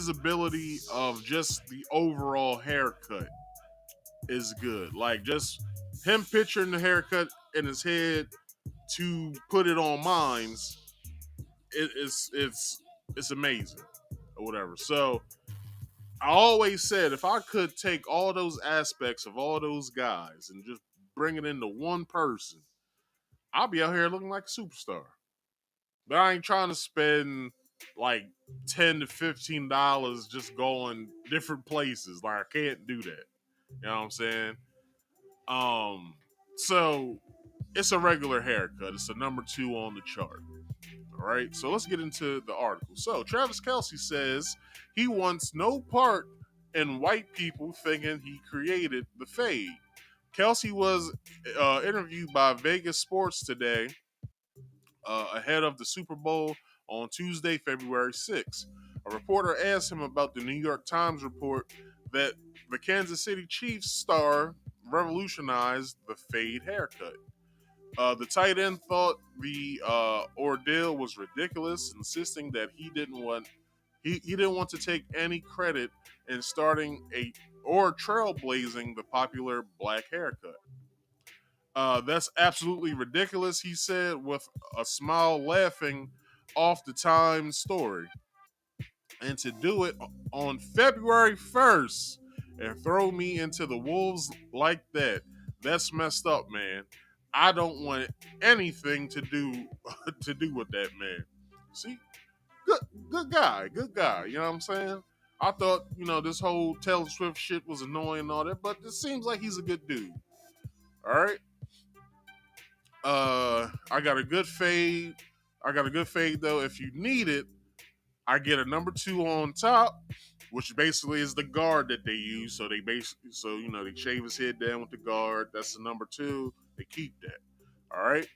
ability of just the overall haircut is good. Like, just him picturing the haircut in his head to put it on mine's, it's amazing or whatever. So I always said, if I could take all those aspects of all those guys and just bring it into one person, I'll be out here looking like a superstar. But I ain't trying to spend like $10 to $15 just going different places. Like, I can't do that. You know what I'm saying? So it's a regular haircut. It's a number 2 on the chart. All right, so let's get into the article. So Travis Kelce says he wants no part in white people thinking he created the fade. Kelce was interviewed by Vegas Sports today ahead of the Super Bowl on Tuesday, February 6th. A reporter asked him about the New York Times report that the Kansas City Chiefs star revolutionized the fade haircut. The tight end thought the ordeal was ridiculous, insisting that he didn't want to take any credit in starting or trailblazing the popular black haircut. That's absolutely ridiculous, he said, with a smile, laughing off the Times story. And to do it on February 1st and throw me into the wolves like that, that's messed up, man. I don't want anything to do with that, man. See, good guy, good guy. You know what I'm saying? I thought, this whole Taylor Swift shit was annoying and all that, but it seems like he's a good dude. All right. I got a good fade. I got a good fade though. If you need it, I get a number 2 on top, which basically is the guard that they use. So they shave his head down with the guard. That's the number 2. They keep that. All right.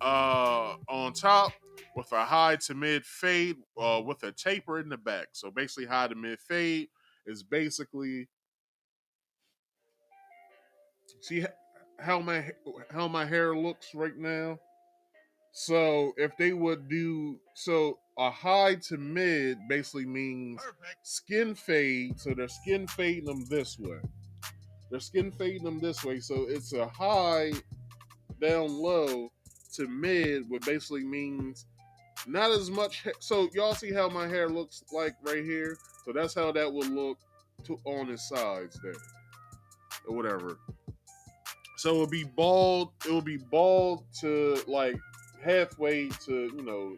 On top with a high to mid fade, with a taper in the back. So basically, high to mid fade is basically, see how my hair looks right now. So if they would do a high to mid basically means skin fade. So they're skin fading them this way. They're skin fading them this way. So it's a high down low to mid, what basically means not as much. So y'all see how my hair looks like right here? So that's how that would look on his sides there, or whatever. So it would be bald to like halfway to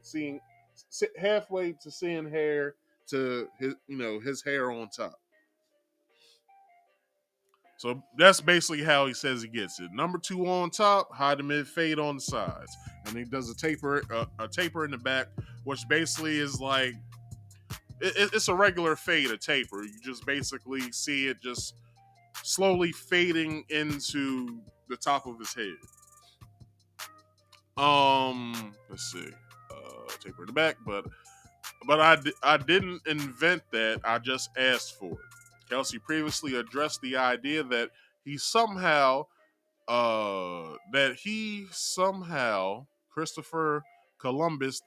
halfway to seeing hair to his hair on top. So that's basically how he says he gets it. Number 2 on top, high to mid fade on the sides, and he does a taper in the back, which basically is like it's a regular fade, a taper. You just basically see it just slowly fading into the top of his head. Let's see, taper in the back, but I didn't invent that. I just asked for it. Kelce previously addressed the idea that he somehow Christopher Columbus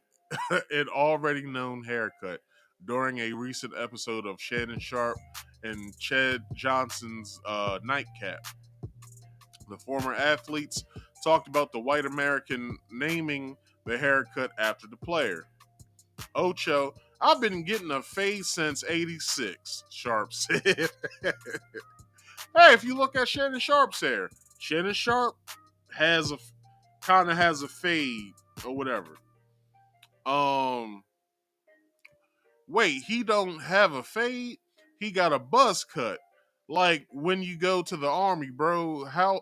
an already known haircut during a recent episode of Shannon Sharpe and Chad Johnson's Nightcap. The former athletes talked about the white American naming the haircut after the player. Ocho, I've been getting a fade since '86, Sharpe said. Hey, if you look at Shannon Sharpe's hair, Shannon Sharpe has a fade or whatever. Wait, he don't have a fade? He got a buzz cut. Like when you go to the army, bro. How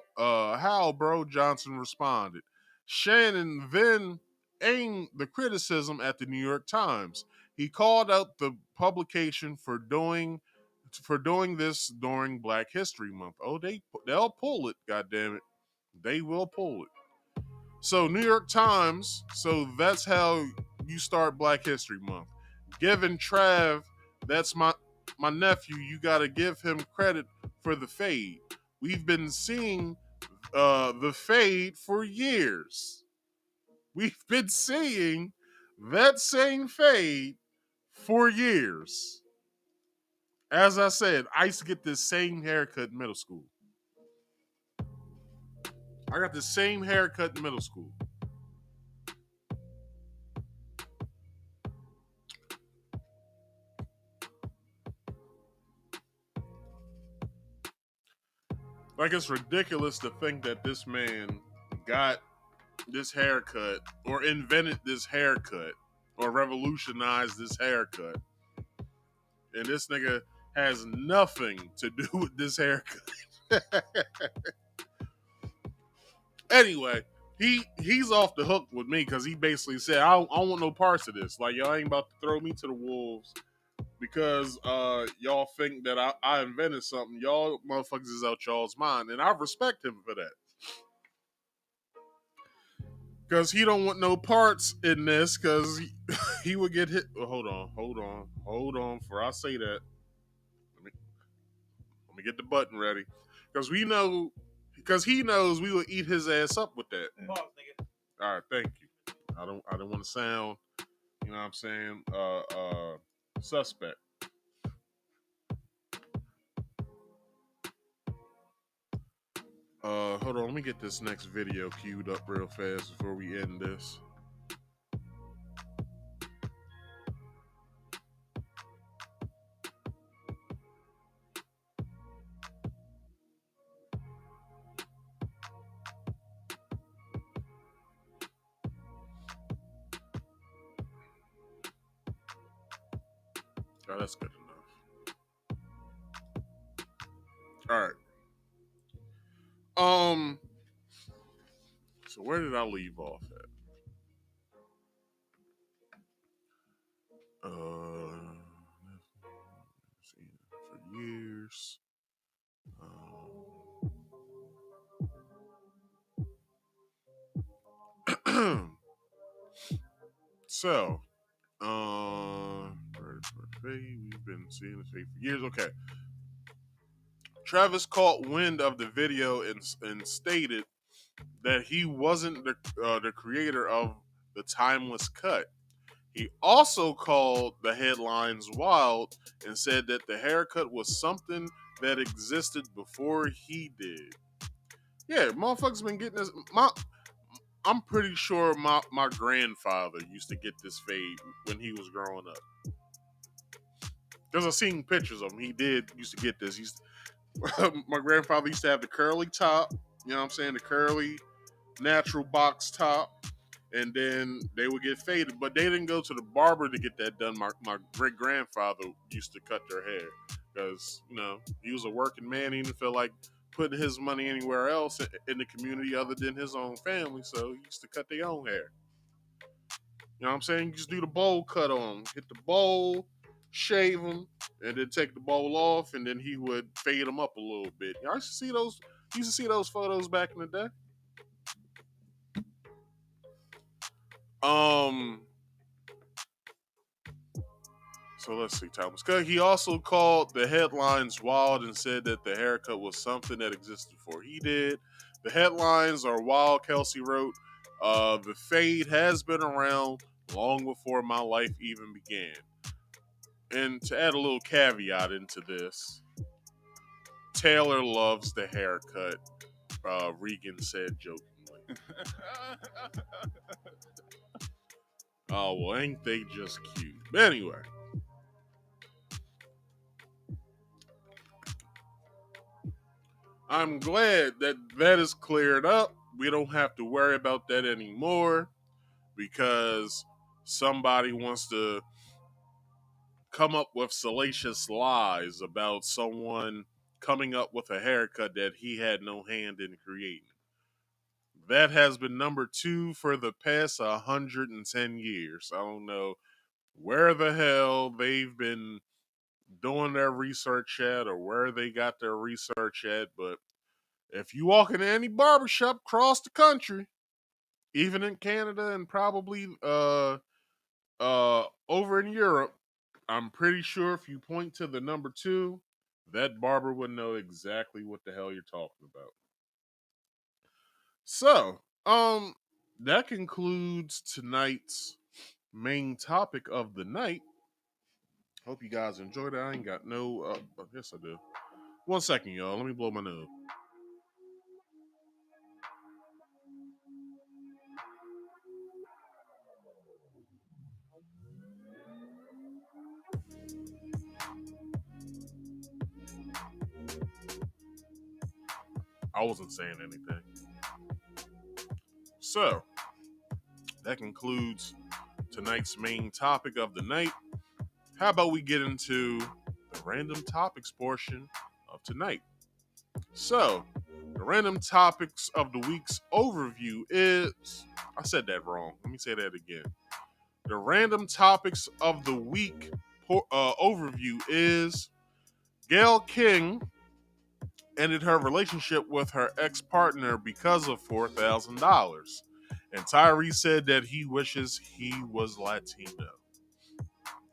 bro Johnson responded. Shannon then aimed the criticism at the New York Times. He called out the publication for doing this during Black History Month. Oh, they'll pull it, goddammit. They will pull it. So New York Times, so that's how you start Black History Month. Giving Trav, that's my nephew, you gotta give him credit for the fade. We've been seeing the fade for years. We've been seeing that same fade for years. As I said, I used to get this same haircut in middle school. I got the same haircut in middle school. Like, it's ridiculous to think that this man got this haircut or invented this haircut or revolutionized this haircut. And this nigga has nothing to do with this haircut. Anyway, he's off the hook with me because he basically said, I don't want no parts of this. Like, y'all ain't about to throw me to the wolves because y'all think that I invented something. Y'all motherfuckers is out y'all's mind. And I respect him for that. Because he don't want no parts in this because he would get hit. Oh, hold on. Before I say that, let me get the button ready. Because he knows we would eat his ass up with that. Pause, nigga. All right, thank you. I don't want to sound, you know what I'm saying, suspect. Hold on, let me get this next video queued up real fast before we end this. Oh, that's good enough. All right. So where did I leave off at? For years. So, we've been seeing this fade for years. Okay. Travis caught wind of the video and stated that he wasn't the creator of the timeless cut. He also called the headlines wild and said that the haircut was something that existed before he did. Yeah, motherfuckers been getting this. I'm pretty sure my grandfather used to get this fade when he was growing up. Because I've seen pictures of him. He used to get this. My grandfather used to have the curly top. You know what I'm saying? The curly natural box top. And then they would get faded. But they didn't go to the barber to get that done. My great-grandfather used to cut their hair. Because, he was a working man. He didn't feel like putting his money anywhere else in the community other than his own family. So he used to cut their own hair. You know what I'm saying? You just do the bowl cut on them. Hit the bowl, shave them, and then take the bowl off. And then he would fade them up a little bit. Y'all used to see those photos back in the day. So let's see, Thomas. He also called the headlines wild and said that the haircut was something that existed before he did. The headlines are wild, Kelce wrote. The fade has been around long before my life even began. And to add a little caveat into this, Taylor loves the haircut, Regan said jokingly. Oh, well, ain't they just cute? But anyway. I'm glad that is cleared up. We don't have to worry about that anymore because somebody wants to come up with salacious lies about someone coming up with a haircut that he had no hand in creating. That has been number 2 for the past 110 years. I don't know where the hell they've been doing their research at or where they got their research at, but if you walk into any barbershop across the country, even in Canada and probably over in Europe, I'm pretty sure if you point to the number 2, that barber would know exactly what the hell you're talking about. So, that concludes tonight's main topic of the night. Hope you guys enjoyed it. I ain't got no. Yes, I do. 1 second, y'all. Let me blow my nose. I wasn't saying anything. So, that concludes tonight's main topic of the night. How about we get into the random topics portion of tonight? So, the random topics of the week's overview is... I said that wrong. Let me say that again. The random topics of the week overview is Gayle King ended her relationship with her ex-partner because of $4,000. And Tyrese said that he wishes he was Latino.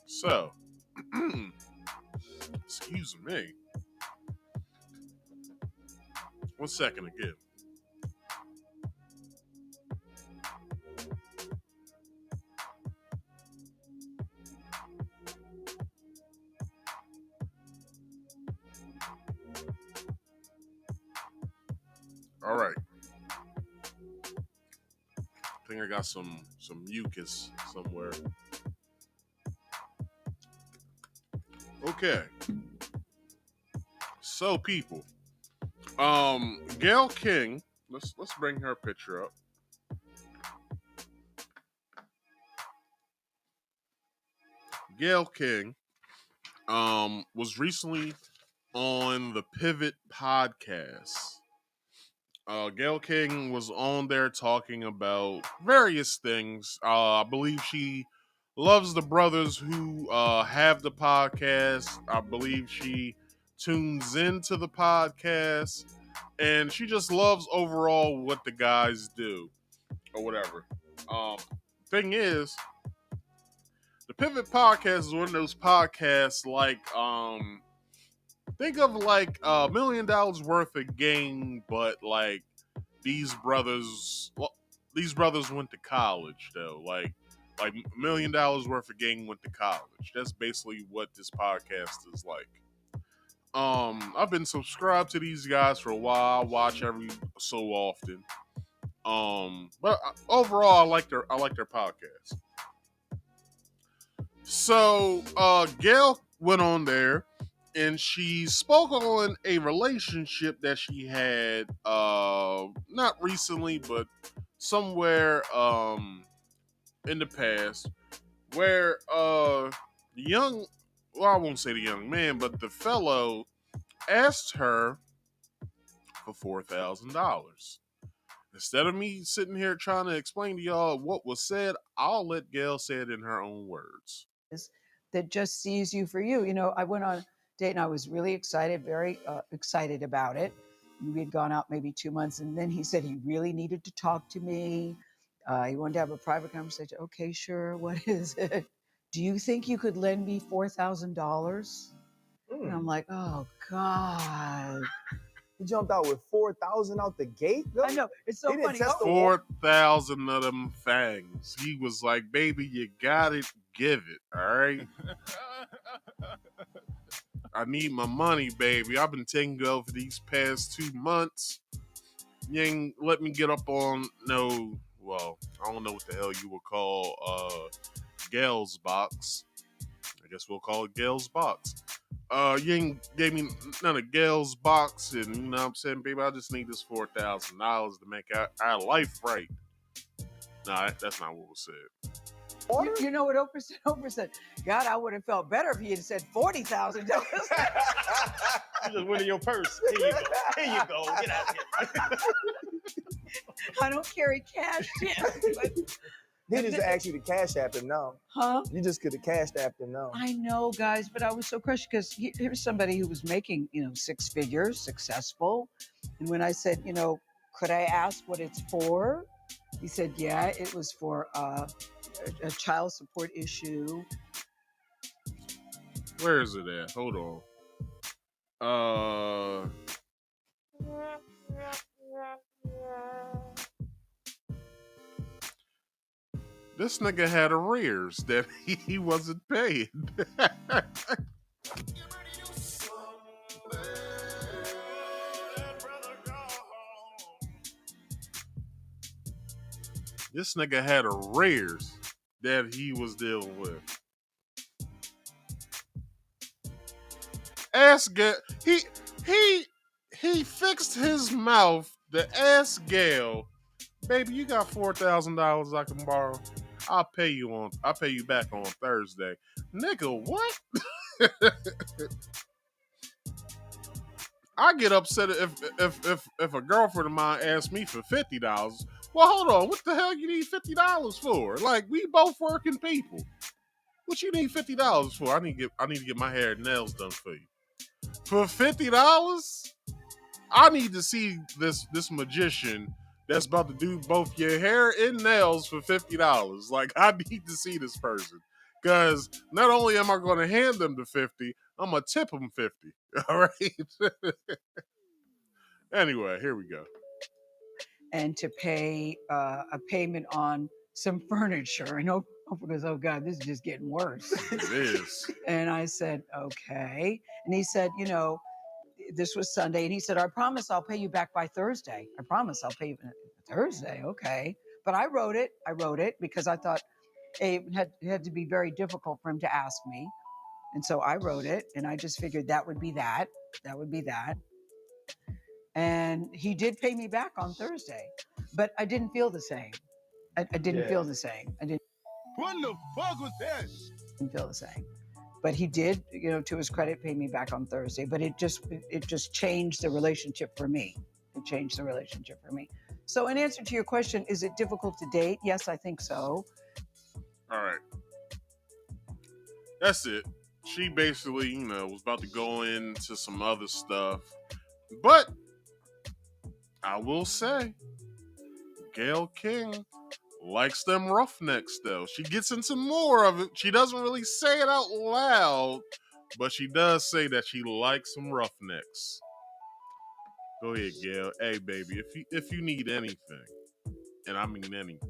So, excuse me. 1 second again. All right. I think I got some mucus somewhere. Okay. So people, Gayle King, let's bring her picture up. Gayle King was recently on the Pivot podcast. Gayle King was on there talking about various things. I believe she loves the brothers who have the podcast. I believe she tunes into the podcast, and she just loves overall what the guys do or whatever. Thing is, the Pivot podcast is one of those podcasts like think of like $1 million worth of game, but like these brothers went to college though. Like $1 million worth of game went to college. That's basically what this podcast is like. I've been subscribed to these guys for a while. I watch every so often. But overall, I like their podcast. So, Gayle went on there and she spoke on a relationship that she had, not recently, but somewhere, in the past, where, I won't say the young man, but the fellow asked her for $4,000. Instead of me sitting here trying to explain to y'all what was said, I'll let Gayle say it in her own words. That just sees you for you. You know, I went on a date and I was really excited, very excited about it. We had gone out maybe 2 months, and then he said he really needed to talk to me. He wanted to have a private conversation. Okay, sure. What is it? Do you think you could lend me $4,000? And I'm like, oh God. He jumped out with 4,000 out the gate. Though? I know, it's so funny. 4,000 of them fangs. He was like, "Baby, you got it. Give it, all right." I need my money, baby. I've been taking you over these past 2 months. You ain't let me get up on I don't know what the hell you would call Gayle's box. I guess we'll call it Gayle's box. You ain't gave me none of Gayle's box, and you know what I'm saying, baby, I just need this $4,000 to make our life right. Nah, that's not what was said. You know what Oprah said? God, I would have felt better if he had said $40,000. You just went in your purse. Here you go. Here you go. Get out here. I don't carry cash yet. He just asked you to cash app him now. Huh? You just could have cashed apped him now. I know, guys, but I was so crushed because here's somebody who was making, 6 figures, successful. And when I said, could I ask what it's for? He said, yeah, it was for a child support issue. Where is it at? Hold on. This nigga had arrears that he wasn't paying. This nigga had arrears that he was dealing with. He fixed his mouth to ask Gayle, "Baby, you got $4,000 I can borrow? I'll pay you back on Thursday." Nigga, what? I get upset if a girlfriend of mine asks me for $50. Well, hold on, what the hell you need $50 for? Like, we both working people. What you need $50 for? I need to get my hair and nails done for you. For $50? I need to see this magician that's about to do both your hair and nails for $50. Like, I need to see this person. Because not only am I going to hand them the $50, I'm going to tip them $50. All right? Anyway, here we go. And to pay a payment on some furniture. And Oprah goes, oh God, this is just getting worse. It is. And I said, okay. And he said, this was Sunday. And he said, I promise I'll pay you back by Thursday. I promise I'll pay you Thursday. Okay. But I wrote it because I thought it had to be very difficult for him to ask me. And so I wrote it, and I just figured that would be that. That would be that. And he did pay me back on Thursday, but I didn't feel the same. I didn't feel the same. What the fuck was that? Didn't feel the same. But he did, to his credit, pay me back on Thursday. But it just changed the relationship for me. It changed the relationship for me. So in answer to your question, is it difficult to date? Yes, I think so. All right. That's it. She basically, was about to go into some other stuff. But I will say, Gayle King likes them roughnecks, though. She gets into more of it. She doesn't really say it out loud, but she does say that she likes some roughnecks. Go ahead, Gayle. Hey, baby, if you need anything, and I mean anything,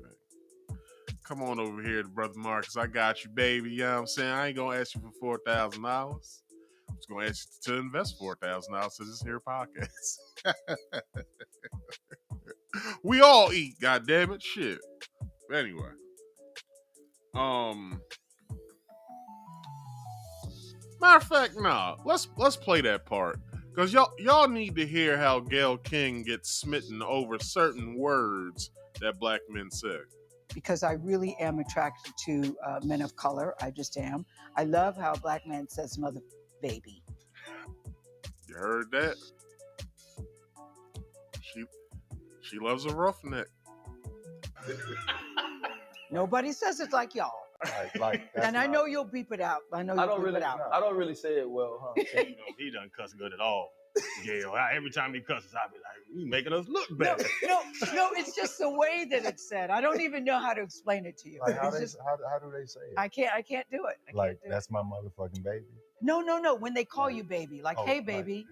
come on over here to Brother Marcus. I got you, baby. You know what I'm saying? I ain't going to ask you for $4,000. I'm just going to ask you to invest $4,000 to this here podcast. We all eat, goddammit. Shit. Anyway. Matter of fact, nah. Let's play that part. Because y'all need to hear how Gayle King gets smitten over certain words that black men say. Because I really am attracted to men of color. I just am. I love how a black man says mother baby. You heard that? She loves a roughneck. Nobody says it like y'all. And I know you'll beep it out. I don't really say it well, huh? He doesn't cuss good at all. Gayle, every time he cusses, I'll be like, you making us look bad. No, it's just the way that it's said. I don't even know how to explain it to you. Like how do they say it? I can't do it. That's my motherfucking baby. No. When they call you baby, hey baby. Hey baby.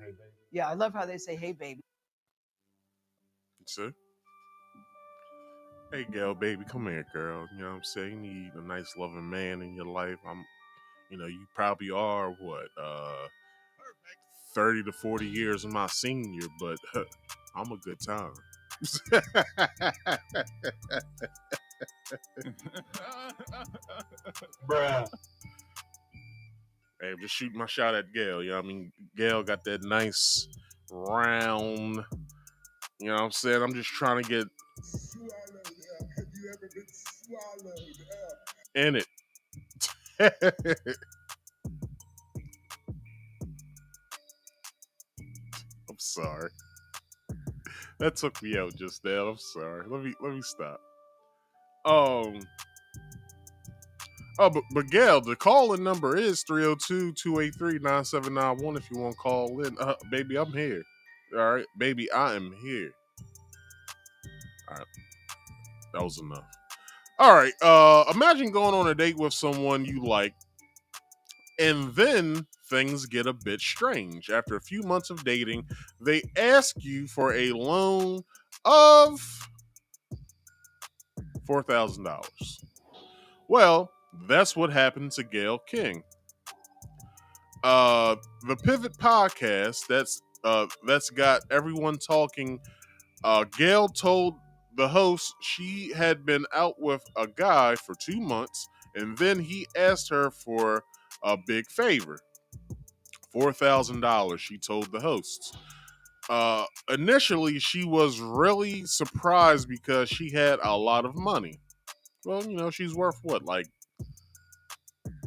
Yeah, I love how they say hey baby. See? Hey, Gayle, baby, come here, girl. You know what I'm saying? You need a nice, loving man in your life. You probably are, 30 to 40 years of my senior, but I'm a good time. Bruh. Hey, just shooting my shot at Gayle. You know what I mean? Gayle got that nice, round, you know what I'm saying? I'm just trying to get Have you ever been swallowed up? in it. I'm sorry. That took me out just now. I'm sorry. Let me stop. But Gayle, the call-in number is 302-283-9791 if you want to call in. Baby, I'm here. All right, baby, I am here. All right. That was enough. All right. Imagine going on a date with someone you like, and then things get a bit strange. After a few months of dating, they ask you for a loan of $4,000. Well, that's what happened to Gayle King. The Pivot podcast that's got everyone talking. Gayle told the host she had been out with a guy for 2 months, and then he asked her for a big favor. $4,000, she told the hosts. Initially, she was really surprised because she had a lot of money. Well, she's worth what, like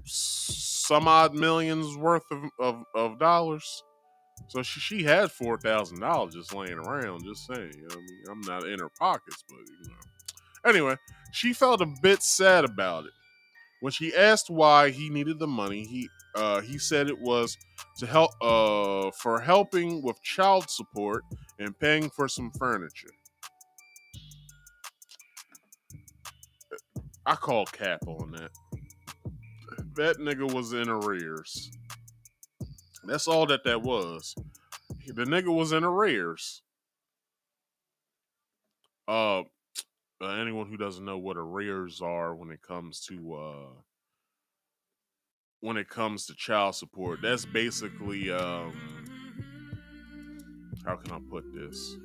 some odd millions worth of dollars. So she had $4,000 just laying around, just saying. You know what I mean? I'm not in her pockets, but Anyway, she felt a bit sad about it. When she asked why he needed the money, he said it was to help for helping with child support and paying for some furniture. I call cap on that. That nigga was in arrears. That's all that was. The nigga was in arrears. Anyone who doesn't know what arrears are when it comes to child support, that's basically how can I put this?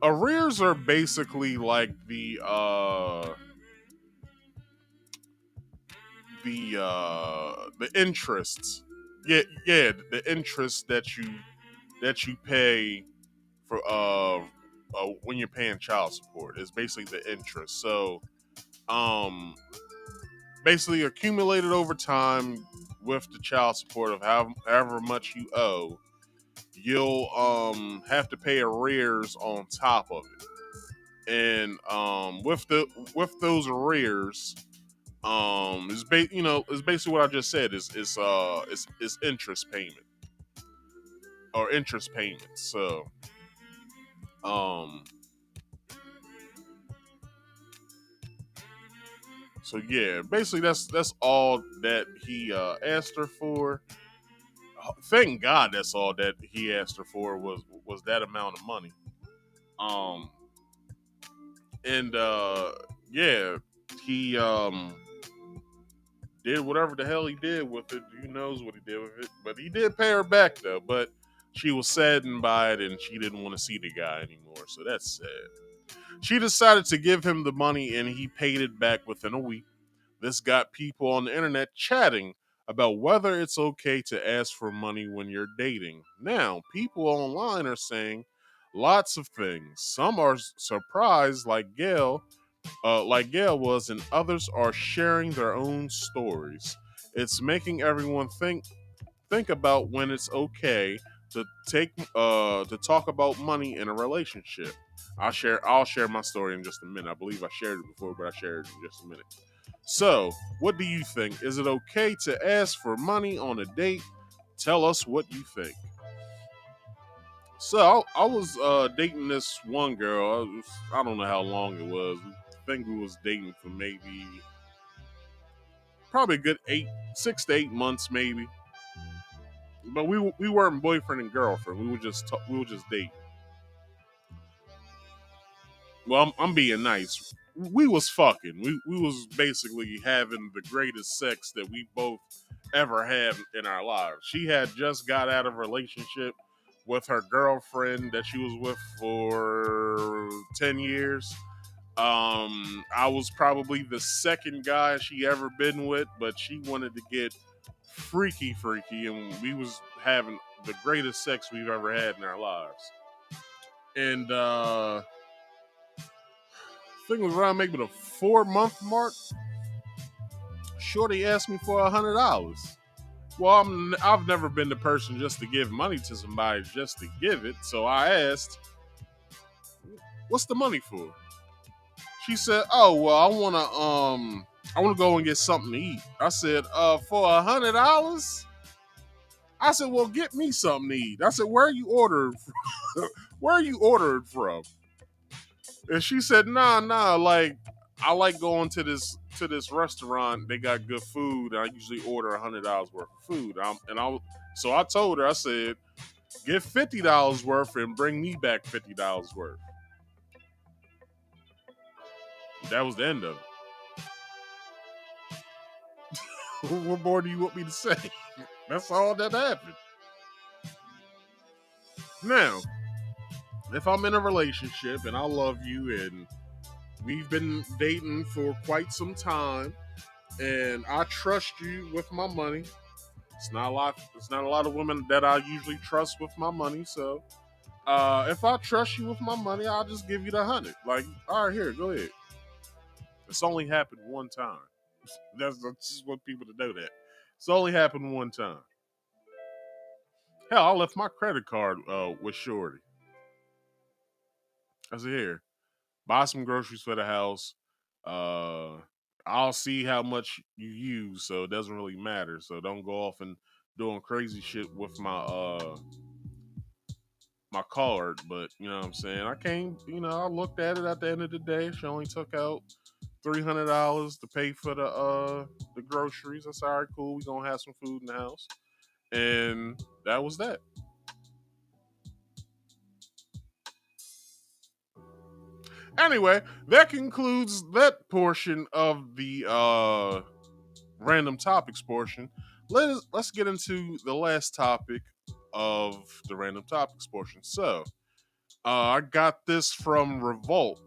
Arrears are basically like the interests. Yeah, the interest that you pay for when you're paying child support is basically the interest. So basically accumulated over time with the child support of however much you owe, you'll have to pay arrears on top of it. And with those arrears, is basically what I just said is interest payment or interest payments. So yeah, basically that's all that he asked her for. Thank God that's all that he asked her for was that amount of money. And yeah, he did whatever the hell he did with it. Who knows what he did with it? But he did pay her back though. But she was saddened by it, and she didn't want to see the guy anymore. So that's sad. She decided to give him the money, and he paid it back within a week. This got people on the internet chatting about whether it's okay to ask for money when you're dating. Now, people online are saying lots of things. Some are surprised, like Gayle was, and others are sharing their own stories. It's making everyone think about when it's okay to talk about money in a relationship. I'll share my story in just a minute. I believe I shared it before, but I share it in just a minute. So, what do you think? Is it okay to ask for money on a date? Tell us what you think. So, I was dating this one girl. I don't know how long it was. I think we was dating for probably a good 6 to 8 months, maybe. But we weren't boyfriend and girlfriend. We were just dating. Well, I'm being nice. We was fucking. We was basically having the greatest sex that we both ever had in our lives. She had just got out of a relationship with her girlfriend that she was with for 10 years. I was probably the second guy she ever been with, but she wanted to get freaky, and we was having the greatest sex we've ever had in our lives. And I think it was around maybe the 4-month mark. Shorty asked me for $100. Well, I've never been the person just to give money to somebody just to give it. So I asked, "What's the money for?" She said, "Oh, well, I wanna go and get something to eat." I said, "For $100?" I said, "Well, get me something to eat." I said, "Where are you ordered from?" Where are you ordered from? And she said, nah, like, I like going to this restaurant. They got good food. I usually order $100 worth of food. So I told her, I said, get $50 worth and bring me back $50 worth. That was the end of it. What more do you want me to say? That's all that happened. Now, if I'm in a relationship and I love you and we've been dating for quite some time, and I trust you with my money. It's not a lot of women that I usually trust with my money. So, if I trust you with my money, I'll just give you the 100. Like, all right, here, go ahead. It's only happened one time. I just want people to know that. It's only happened one time. Hell, I left my credit card with Shorty. I said, here, buy some groceries for the house. I'll see how much you use, so it doesn't really matter. So don't go off and doing crazy shit with my card. But you know what I'm saying? I looked at it at the end of the day. She only took out $300 to pay for the groceries. I said, all right, cool, we gonna have some food in the house. And that was that. Anyway, that concludes that portion of the random topics portion. Let's get into the last topic of the random topics portion. So, I got this from Revolt.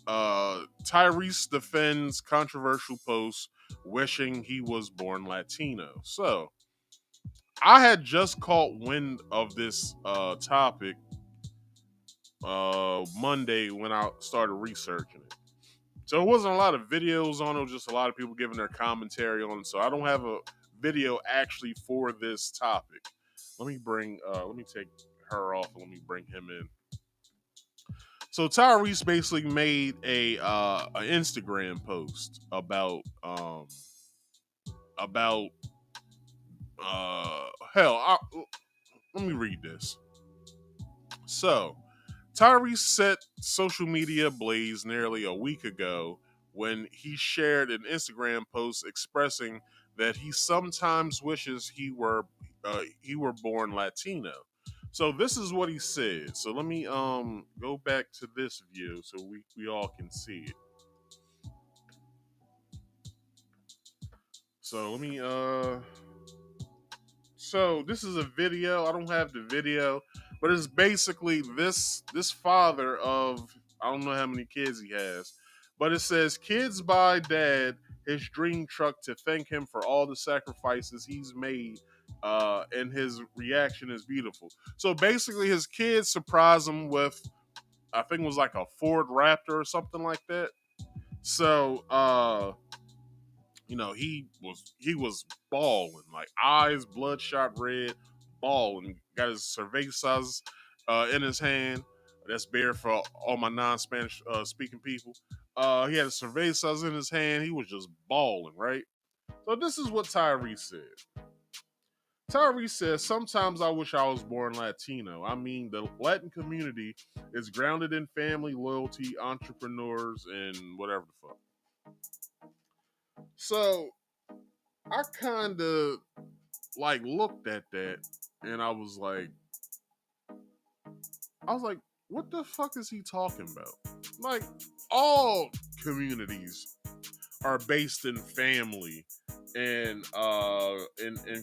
Tyrese defends controversial post wishing he was born Latino. So, I had just caught wind of this topic Monday when I started researching it. So it wasn't a lot of videos on it, just a lot of people giving their commentary on it. So I don't have a video actually for this topic. Let me take her off and let me bring him in. So Tyrese basically made an Instagram post about let me read this. So Tyrese set social media ablaze nearly a week ago when he shared an Instagram post expressing that he sometimes wishes he were born Latino. So this is what he said. So let me go back to this view so we all can see it. So let me so this is a video. I don't have the video, but it's basically this father of, I don't know how many kids he has, but it says kids buy dad his dream truck to thank him for all the sacrifices he's made, and his reaction is beautiful. So basically his kids surprise him with, I think it was like a Ford Raptor or something like that. So he was balling, like eyes bloodshot red, balling. Got his cervezas in his hand. That's beer for all my non-Spanish speaking people. He had his cervezas in his hand. He was just balling, right? So this is what Tyrese said. Tyrese says, sometimes I wish I was born Latino. I mean, the Latin community is grounded in family, loyalty, entrepreneurs, and whatever the fuck. So I kind of like looked at that and I was like, what the fuck is he talking about? Like, all communities are based in family and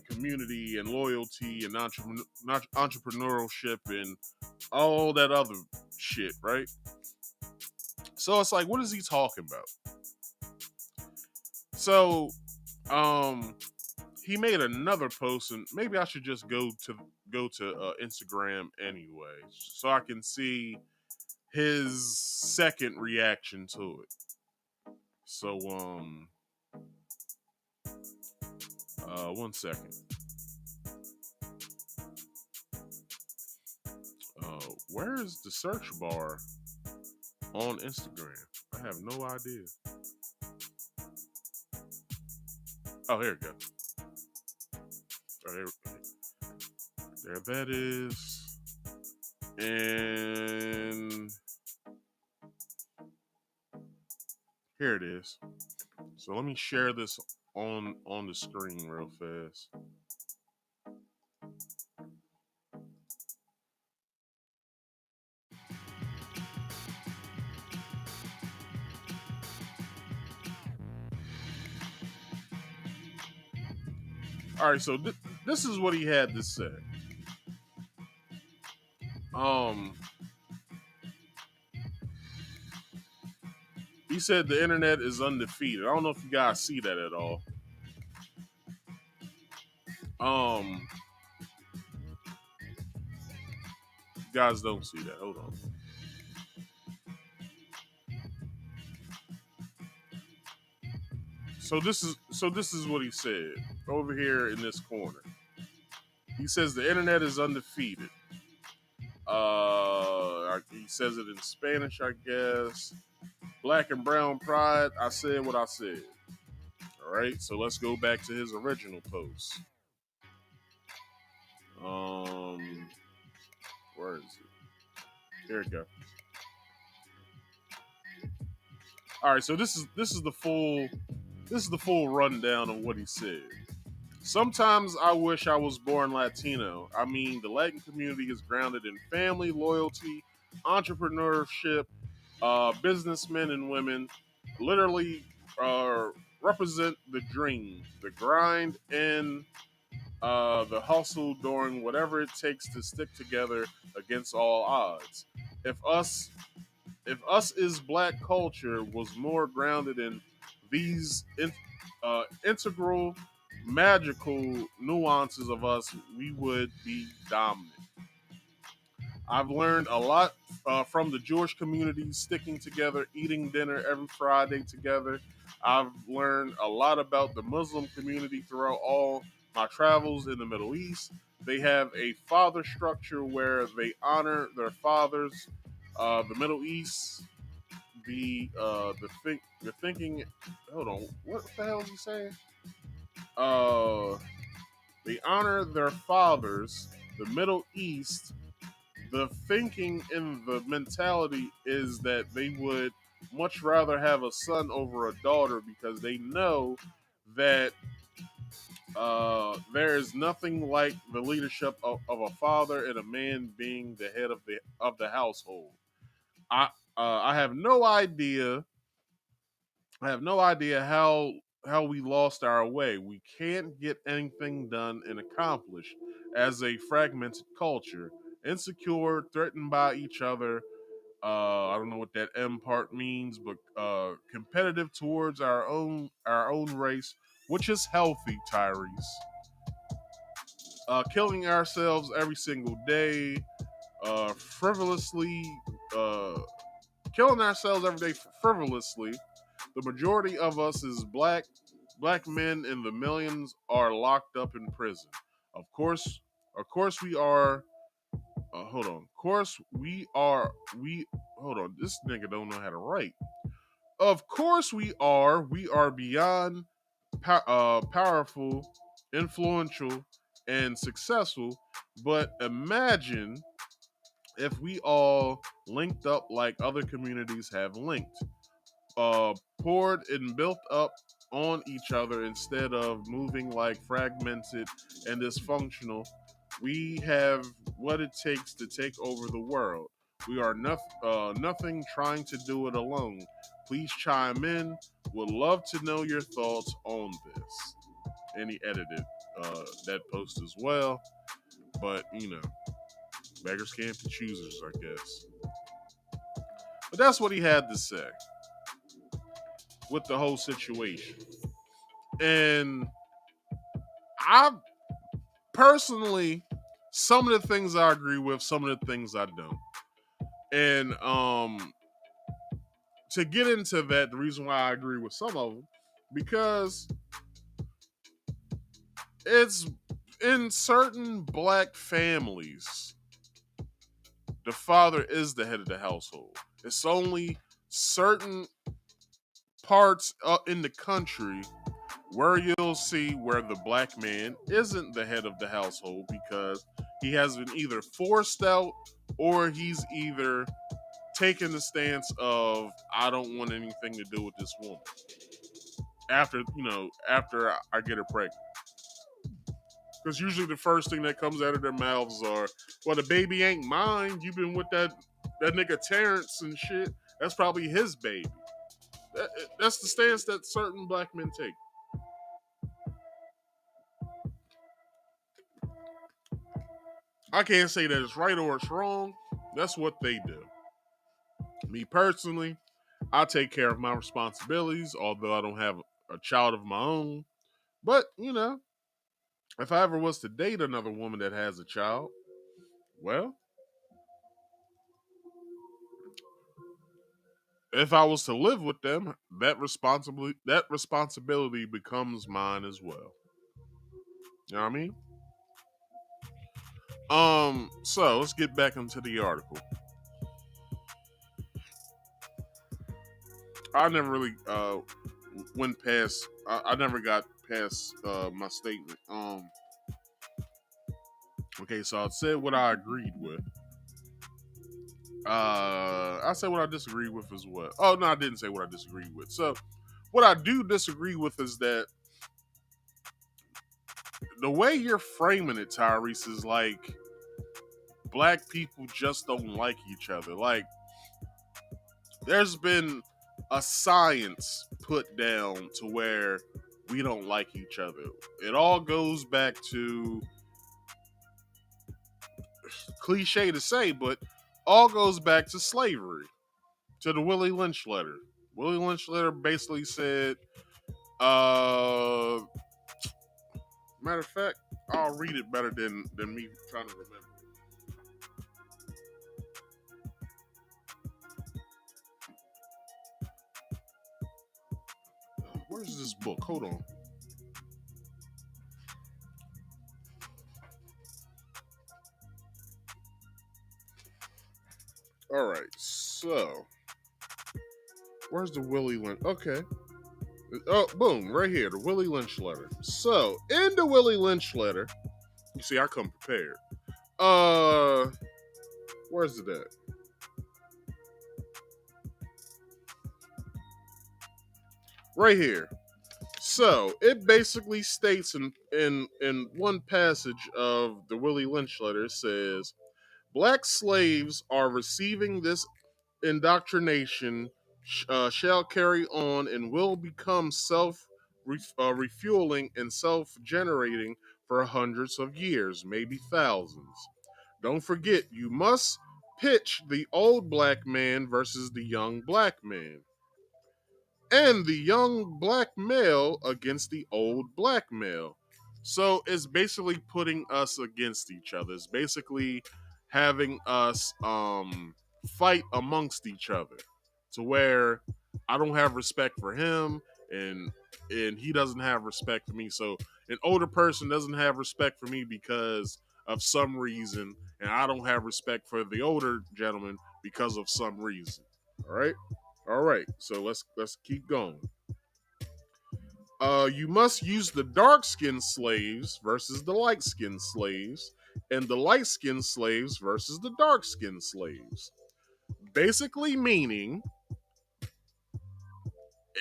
community and loyalty and entrepreneurship and all that other shit, right? So it's like, what is he talking about? So he made another post, and maybe I should just go to Instagram anyway, so I can see his second reaction to it. So 1 second. Where is the search bar on Instagram? I have no idea. Oh, here we go. Oh, there that is. And here it is. So let me share this on the screen real fast. All right, so this is what he had to say. He said the internet is undefeated. I don't know if you guys see that at all. You guys don't see that. Hold on. So this is what he said over here in this corner. He says the internet is undefeated. He says it in Spanish, I guess. Black and brown pride. I said what I said. All right, so let's go back to his original post. Where is it? Here we go. All right, so this is the full rundown of what he said. Sometimes I wish I was born Latino. I mean, the Latin community is grounded in family, loyalty, entrepreneurship, businessmen and women literally represent the dream, the grind, and the hustle during whatever it takes to stick together against all odds. If us is black culture was more grounded in these integral, magical nuances of us, we would be dominant. I've learned a lot from the Jewish community, sticking together, eating dinner every Friday together, I've learned a lot about the Muslim community throughout all my travels in the Middle East. They have a father structure where they honor their fathers. The Middle East, the thinking. Hold on, what the hell is he saying? Uh, they honor their fathers. The Middle East, the thinking and the mentality is that they would much rather have a son over a daughter because they know that there is nothing like the leadership of a father and a man being the head of the household. I I have no idea. I have no idea how we lost our way. We can't get anything done and accomplished as a fragmented culture, insecure, threatened by each other. I don't know what that M part means, but competitive towards our own race, which is healthy, Tyrese. Killing ourselves every single day, frivolously, uh, killing ourselves every day frivolously. The majority of us is black men, and the millions are locked up in prison. Of course, we are. Hold on. Of course, we are. We hold on. This nigga don't know how to write. Of course, we are. We are beyond powerful, influential, and successful. But imagine if we all linked up like other communities have linked, poured and built up on each other instead of moving like fragmented and dysfunctional. We have what it takes to take over the world. We are nothing trying to do it alone. Please chime in. Would love to know your thoughts on this. And he edited that post as well. But, beggars can't be choosers, I guess. But that's what he had to say with the whole situation. And I personally, some of the things I agree with, some of the things I don't. And to get into that, the reason why I agree with some of them, because it's in certain black families, the father is the head of the household. It's only certain parts in the country where you'll see where the black man isn't the head of the household because he has been either forced out or he's either taken the stance of I don't want anything to do with this woman after I get her pregnant. Because usually the first thing that comes out of their mouths are, well, the baby ain't mine. You've been with that nigga Terrence and shit. That's probably his baby. That's the stance that certain black men take. I can't say that it's right or it's wrong. That's what they do. Me personally, I take care of my responsibilities, although I don't have a child of my own. But, if I ever was to date another woman that has a child, well, if I was to live with them, that responsibility becomes mine as well. You know what I mean? So let's get back into the article. I never really went past. I never got past my statement. Okay, so I said what I agreed with. I said what I disagreed with as well. Oh no, I didn't say what I disagreed with. So what I do disagree with is that the way you're framing it, Tyrese, is like black people just don't like each other. Like there's been a science put down to where we don't like each other. It all goes back to cliche to say, but all goes back to slavery, to the Willie Lynch letter. Willie Lynch letter basically said, matter of fact, I'll read it better than me trying to remember. book. Hold on. All right, so where's the Willie Lynch? Okay. Oh, boom, right here, the Willie Lynch letter. So, in the Willie Lynch letter, you see, I come prepared. Where's it at? Right here. So, it basically states in one passage of the Willie Lynch letter, it says, Black slaves are receiving this indoctrination shall carry on and will become refueling and self-generating for hundreds of years, maybe thousands. Don't forget, you must pitch the old black man versus the young black man, and the young black male against the old black male. So it's basically putting us against each other. It's basically having us fight amongst each other, to where I don't have respect for him and he doesn't have respect for me. So an older person doesn't have respect for me because of some reason, and I don't have respect for the older gentleman because of some reason. All right, so let's keep going. You must use the dark-skinned slaves versus the light-skinned slaves, and the light-skinned slaves versus the dark-skinned slaves. Basically meaning,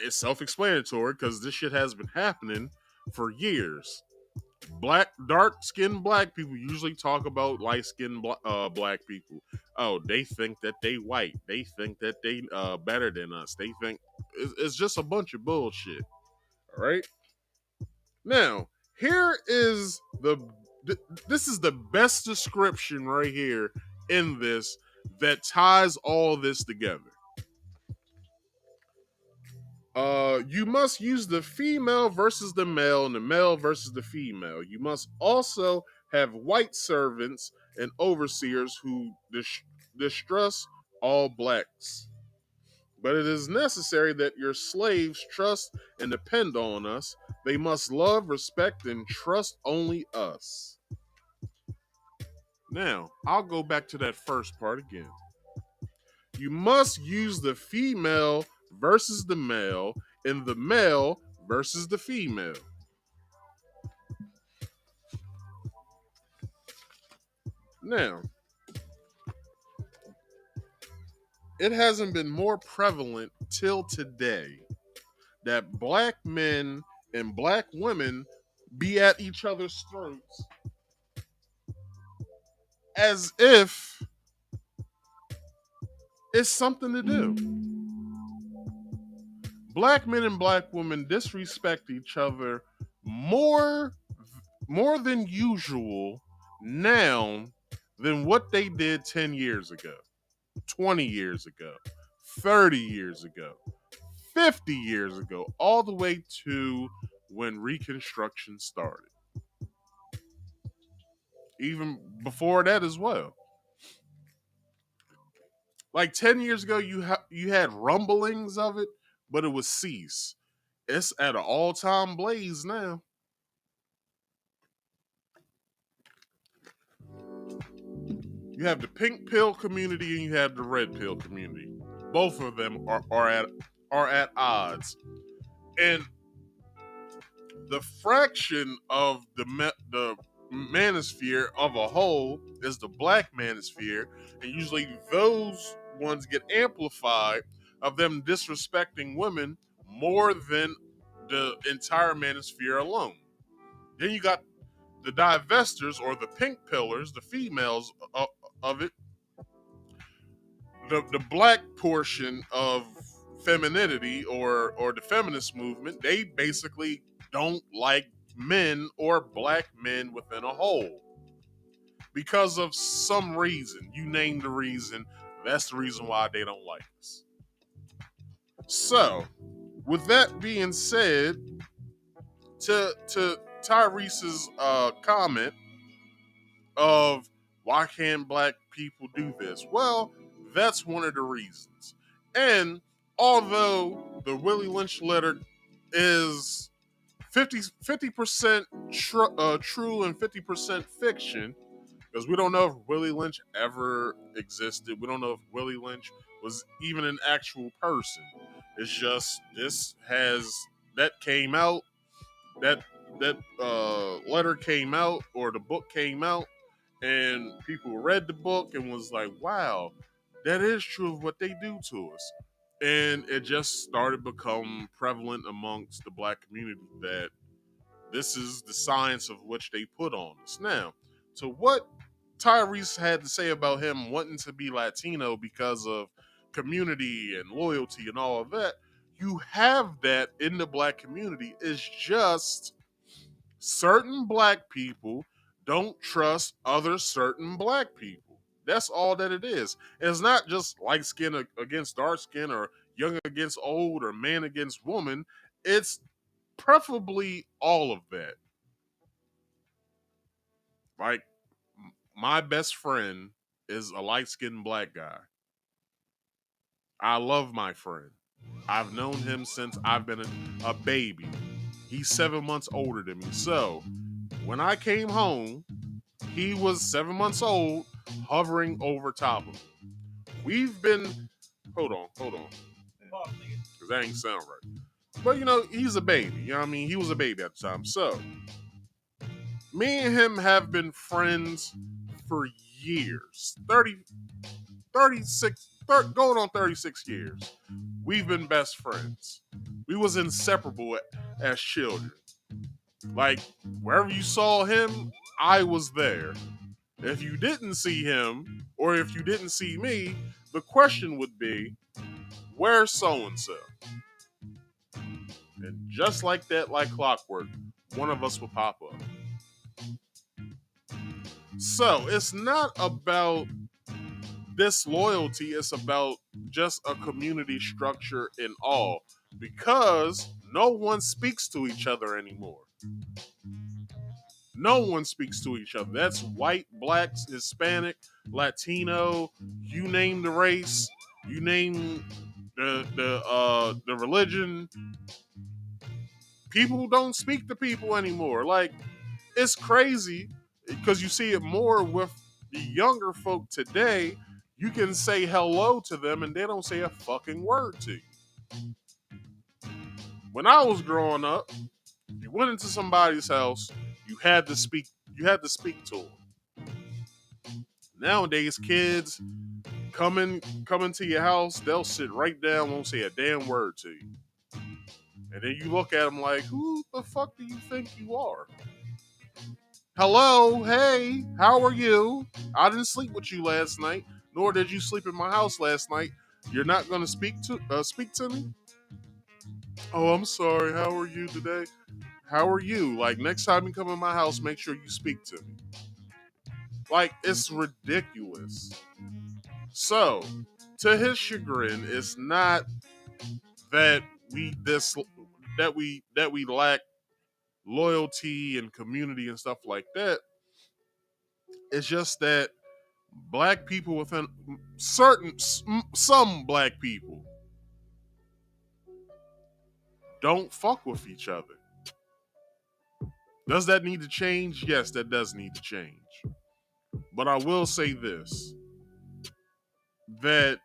it's self-explanatory because this shit has been happening for years. Dark-skinned black people usually talk about light-skinned black people. Oh, they think that they white. They think that they better than us. They think it's just a bunch of bullshit. All right. Now, here is this is the best description right here in this that ties all this together. You must use the female versus the male and the male versus the female. You must also have white servants and overseers who distrust all blacks. But it is necessary that your slaves trust and depend on us. They must love, respect, and trust only us. Now, I'll go back to that first part again. You must use the female versus the male and the male versus the female. Now, it hasn't been more prevalent till today that black men and black women be at each other's throats as if it's something to do. Black men and black women disrespect each other more than usual now than what they did 10 years ago, 20 years ago, 30 years ago, 50 years ago, all the way to when Reconstruction started. Even before that as well. Like 10 years ago, you had rumblings of it, but it was cease. It's at an all-time blaze now. You have the pink pill community and you have the red pill community. Both of them are at odds. And the fraction of the manosphere of a whole is the black manosphere, and usually those ones get amplified of them disrespecting women more than the entire manosphere alone. Then you got the divestors or the pink pillars, the females of it, the black portion of femininity or the feminist movement. They basically don't like men or black men within a whole because of some reason. You name the reason. That's the reason why they don't like us. So, with that being said, to Tyrese's comment of why can't black people do this? Well, that's one of the reasons. And although the Willie Lynch letter is 50% true and 50% fiction, because we don't know if Willie Lynch ever existed. We don't know if Willie Lynch was even an actual person. It's just that came out, that letter came out, or the book came out, and people read the book and was like, wow, that is true of what they do to us. And it just started to become prevalent amongst the black community that this is the science of which they put on us. Now, to what Tyrese had to say about him wanting to be Latino because of community and loyalty and all of that, you have that in the black community. It's just certain black people don't trust other certain black people. That's all that it is. It's not just light skin against dark skin, or young against old, or man against woman. It's preferably all of that. Like, my best friend is a light skinned black guy. I love my friend. I've known him since I've been a baby. He's 7 months older than me. So when I came home, he was 7 months old, hovering over top of me. We've been, hold on, because that ain't sound right. But he's a baby. You know what I mean? He was a baby at the time. So me and him have been friends for years. 36, going on 36 years. We've been best friends. We was inseparable as children. Like, wherever you saw him, I was there. If you didn't see him, or if you didn't see me, the question would be, where's so-and-so? And just like that, like clockwork, one of us will pop up. So, it's not about disloyalty, it's about just a community structure in all, because no one speaks to each other anymore. No one speaks to each other. That's white, blacks, Hispanic, Latino, you name the race, you name the religion. People don't speak to people anymore. Like, it's crazy because you see it more with the younger folk today. You can say hello to them and they don't say a fucking word to you. When I was growing up, you went into somebody's house, you had to speak to them. Nowadays, kids come into your house, they'll sit right down, won't say a damn word to you. And then you look at them like, who the fuck do you think you are? Hello, hey, how are you? I didn't sleep with you last night, nor did you sleep in my house last night. You're not going to speak to me? Oh, I'm sorry. How are you today? How are you? Like, next time you come in my house, make sure you speak to me. Like, it's ridiculous. So, to his chagrin, it's not that we lack loyalty and community and stuff like that. It's just that black people within some black people don't fuck with each other. Does that need to change? Yes, that does need to change. But I will say this, that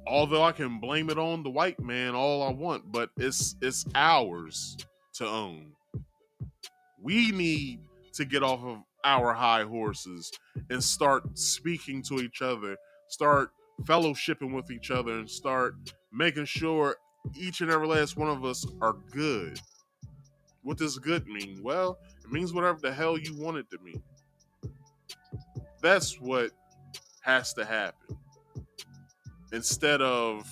although I can blame it on the white man all I want, but it's ours to own. We need to get off of our high horses and start speaking to each other, start fellowshipping with each other, and start making sure each and every last one of us are good. What does good mean? Well, it means whatever the hell you want it to mean. That's what has to happen. Instead of,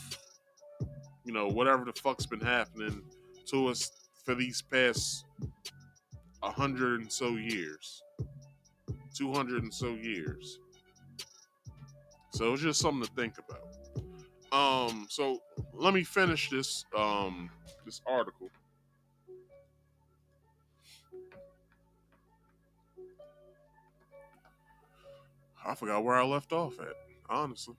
whatever the fuck's been happening to us for these past 100 and so years. 200 and so years. So it's just something to think about. So let me finish this article. I forgot where I left off at, honestly.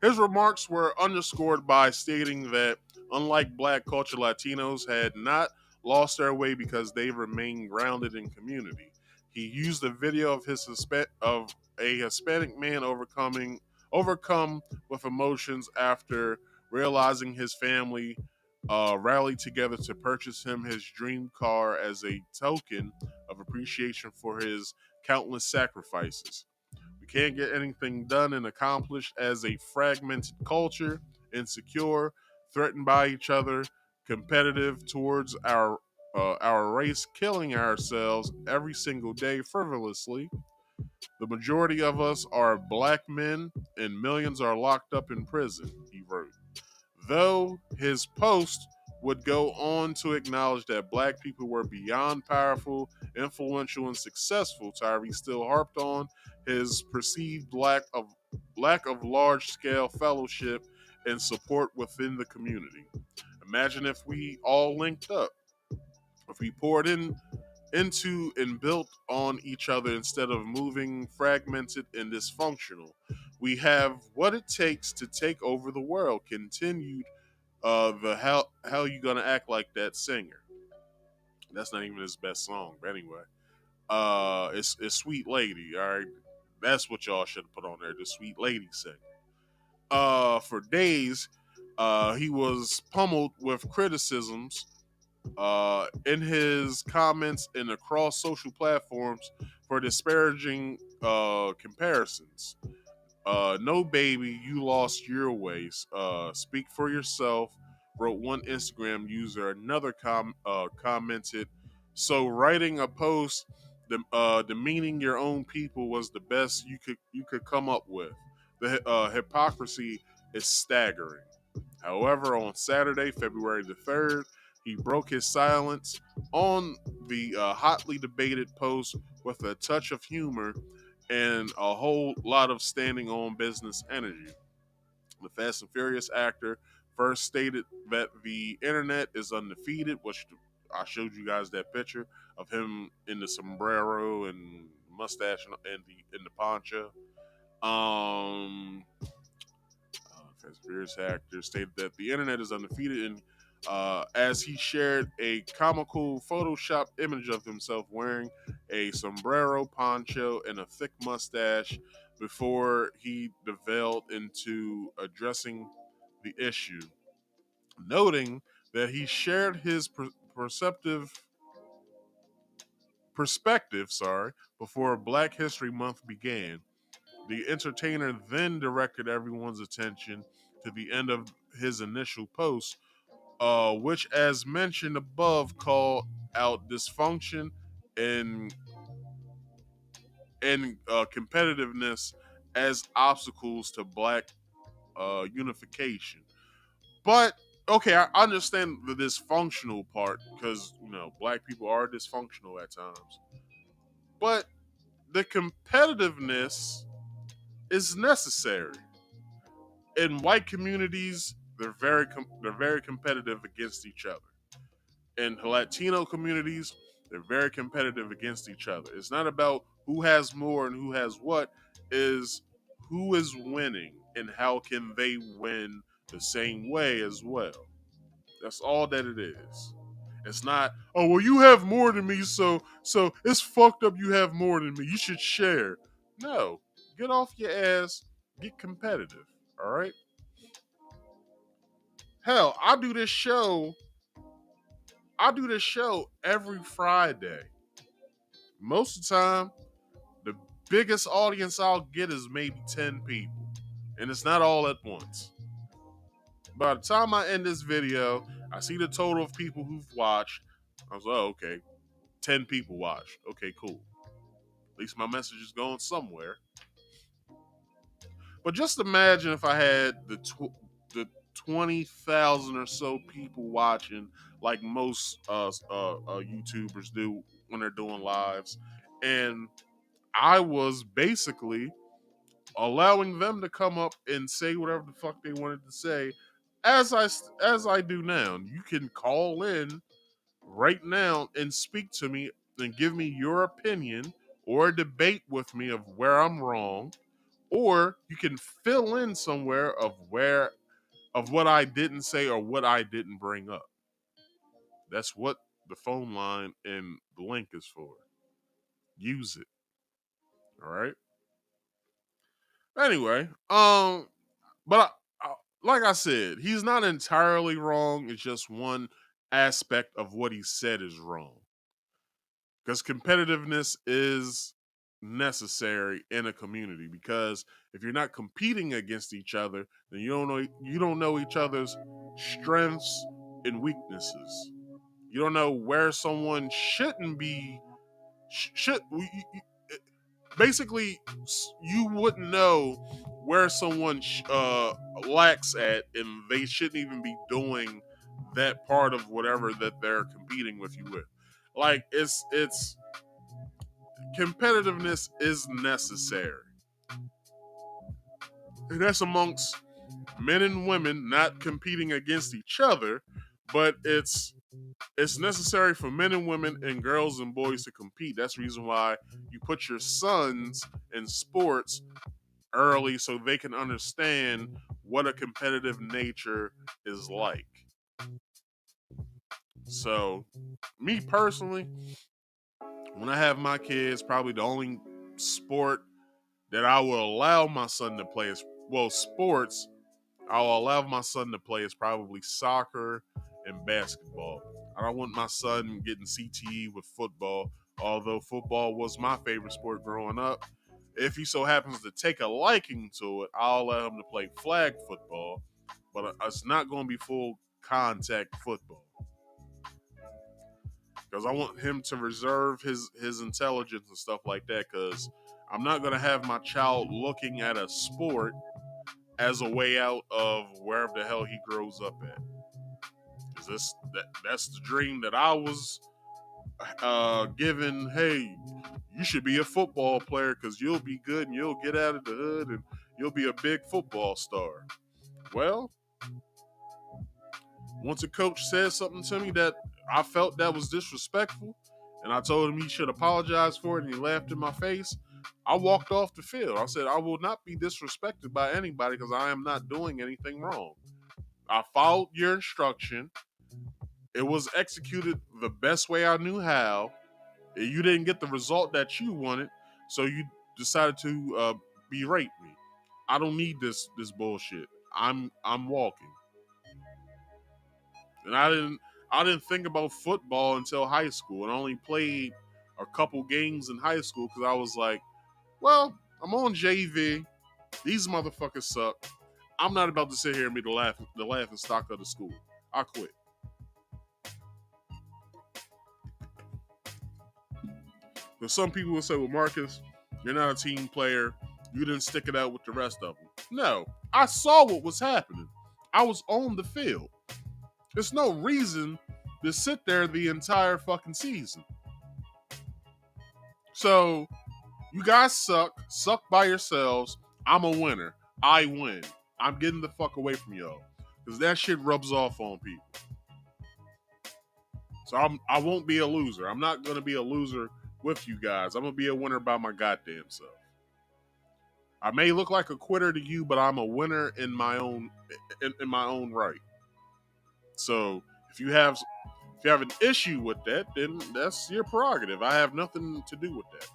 His remarks were underscored by stating that Unlike black culture, Latinos had not lost their way because they remained grounded in community. He used a video of of a Hispanic man overcome with emotions after realizing his family rallied together to purchase him his dream car as a token of appreciation for his countless sacrifices. We can't get anything done and accomplished as a fragmented culture, insecure, threatened by each other, competitive towards our race, killing ourselves every single day frivolously. The majority of us are black men, and millions are locked up in prison, he wrote. Though his post would go on to acknowledge that black people were beyond powerful, influential, and successful, Tyrese still harped on his perceived lack of large scale fellowship and support within the community. Imagine if we all linked up, if we poured into and built on each other instead of moving fragmented and dysfunctional. We have what it takes to take over the world. Continued the how you gonna act like that singer. That's not even his best song, but anyway. It's Sweet Lady, alright. That's what y'all should have put on there, the Sweet Lady singer. For days, he was pummeled with criticisms in his comments and across social platforms for disparaging comparisons. No, baby, you lost your ways. Speak for yourself, wrote one Instagram user. Another commented, so writing a post demeaning your own people was the best you could come up with. The hypocrisy is staggering. However, on Saturday, February the 3rd, he broke his silence on the hotly debated post with a touch of humor and a whole lot of standing on business energy. The Fast and Furious actor first stated that the internet is undefeated, which I showed you guys that picture of him in the sombrero and mustache and the poncho. Fast and Furious actor stated that the internet is undefeated, and as he shared a comical Photoshop image of himself wearing a sombrero, poncho, and a thick mustache before he developed into addressing the issue, noting that he shared his perspective before Black History Month began. The entertainer then directed everyone's attention to the end of his initial post, which, as mentioned above, called out dysfunction and competitiveness as obstacles to black unification. But okay, I understand the dysfunctional part because black people are dysfunctional at times. But the competitiveness is necessary. In white communities, they're very competitive against each other. In Latino communities, they're very competitive against each other. It's not about who has more and who has what, is who is winning and how can they win the same way as well. That's all that it is. It's not, oh well, you have more than me, so it's fucked up you have more than me. You should share. No. Get off your ass, get competitive. Alright? Hell, I do this show every Friday. Most of the time, the biggest audience I'll get is maybe 10 people. And it's not all at once. By the time I end this video, I see the total of people who've watched. I was like, oh, okay, 10 people watched. Okay, cool. At least my message is going somewhere. But just imagine if I had the 20,000 or so people watching, like most YouTubers do when they're doing lives, and I was basically allowing them to come up and say whatever the fuck they wanted to say, as I do now. You can call in right now and speak to me and give me your opinion or debate with me of where I'm wrong, or you can fill in somewhere of where of what I didn't say or what I didn't bring up. That's what the phone line and the link is for. Use it. All right. Anyway, but like I said, he's not entirely wrong. It's just one aspect of what he said is wrong. Because competitiveness is necessary in a community. Because if you're not competing against each other, then you don't know each other's strengths and weaknesses. You don't know where someone shouldn't be. Basically, you wouldn't know where someone lacks at, and they shouldn't even be doing that part of whatever that they're competing with you with. Like it's competitiveness is necessary, and that's amongst men and women not competing against each other, but it's necessary for men and women and girls and boys to compete. That's the reason why you put your sons in sports early so they can understand what a competitive nature is like. So, me personally, when I have my kids, probably the only sport that I will allow my son to play is, well, sports I'll allow my son to play is probably soccer and basketball. I don't want my son getting CTE with football, although football was my favorite sport growing up. If he so happens to take a liking to it, I'll allow him to play flag football, but it's not going to be full contact football. Because I want him to reserve his intelligence and stuff like that, because I'm not going to have my child looking at a sport as a way out of wherever the hell he grows up at. That's the dream that I was given. Hey, you should be a football player because you'll be good and you'll get out of the hood and you'll be a big football star. Well, once a coach said something to me that I felt that was disrespectful, and I told him he should apologize for it, and he laughed in my face, I walked off the field. I said, I will not be disrespected by anybody because I am not doing anything wrong. I followed your instruction. It was executed the best way I knew how. You didn't get the result that you wanted, so you decided to berate me. I don't need this bullshit. I'm walking. And I didn't think about football until high school, and I only played a couple games in high school because I was like, well, I'm on JV. These motherfuckers suck. I'm not about to sit here and be the laughing stock of the school. I quit. But some people will say, well, Marcus, you're not a team player. You didn't stick it out with the rest of them. No, I saw what was happening. I was on the field. There's no reason to sit there the entire fucking season. So, you guys suck by yourselves. I'm a winner. I win. I'm getting the fuck away from y'all. Because that shit rubs off on people. So I won't be a loser. I'm not going to be a loser with you guys. I'm going to be a winner by my goddamn self. I may look like a quitter to you, but I'm a winner in my own right. So if you have an issue with that, then that's your prerogative. I have nothing to do with that.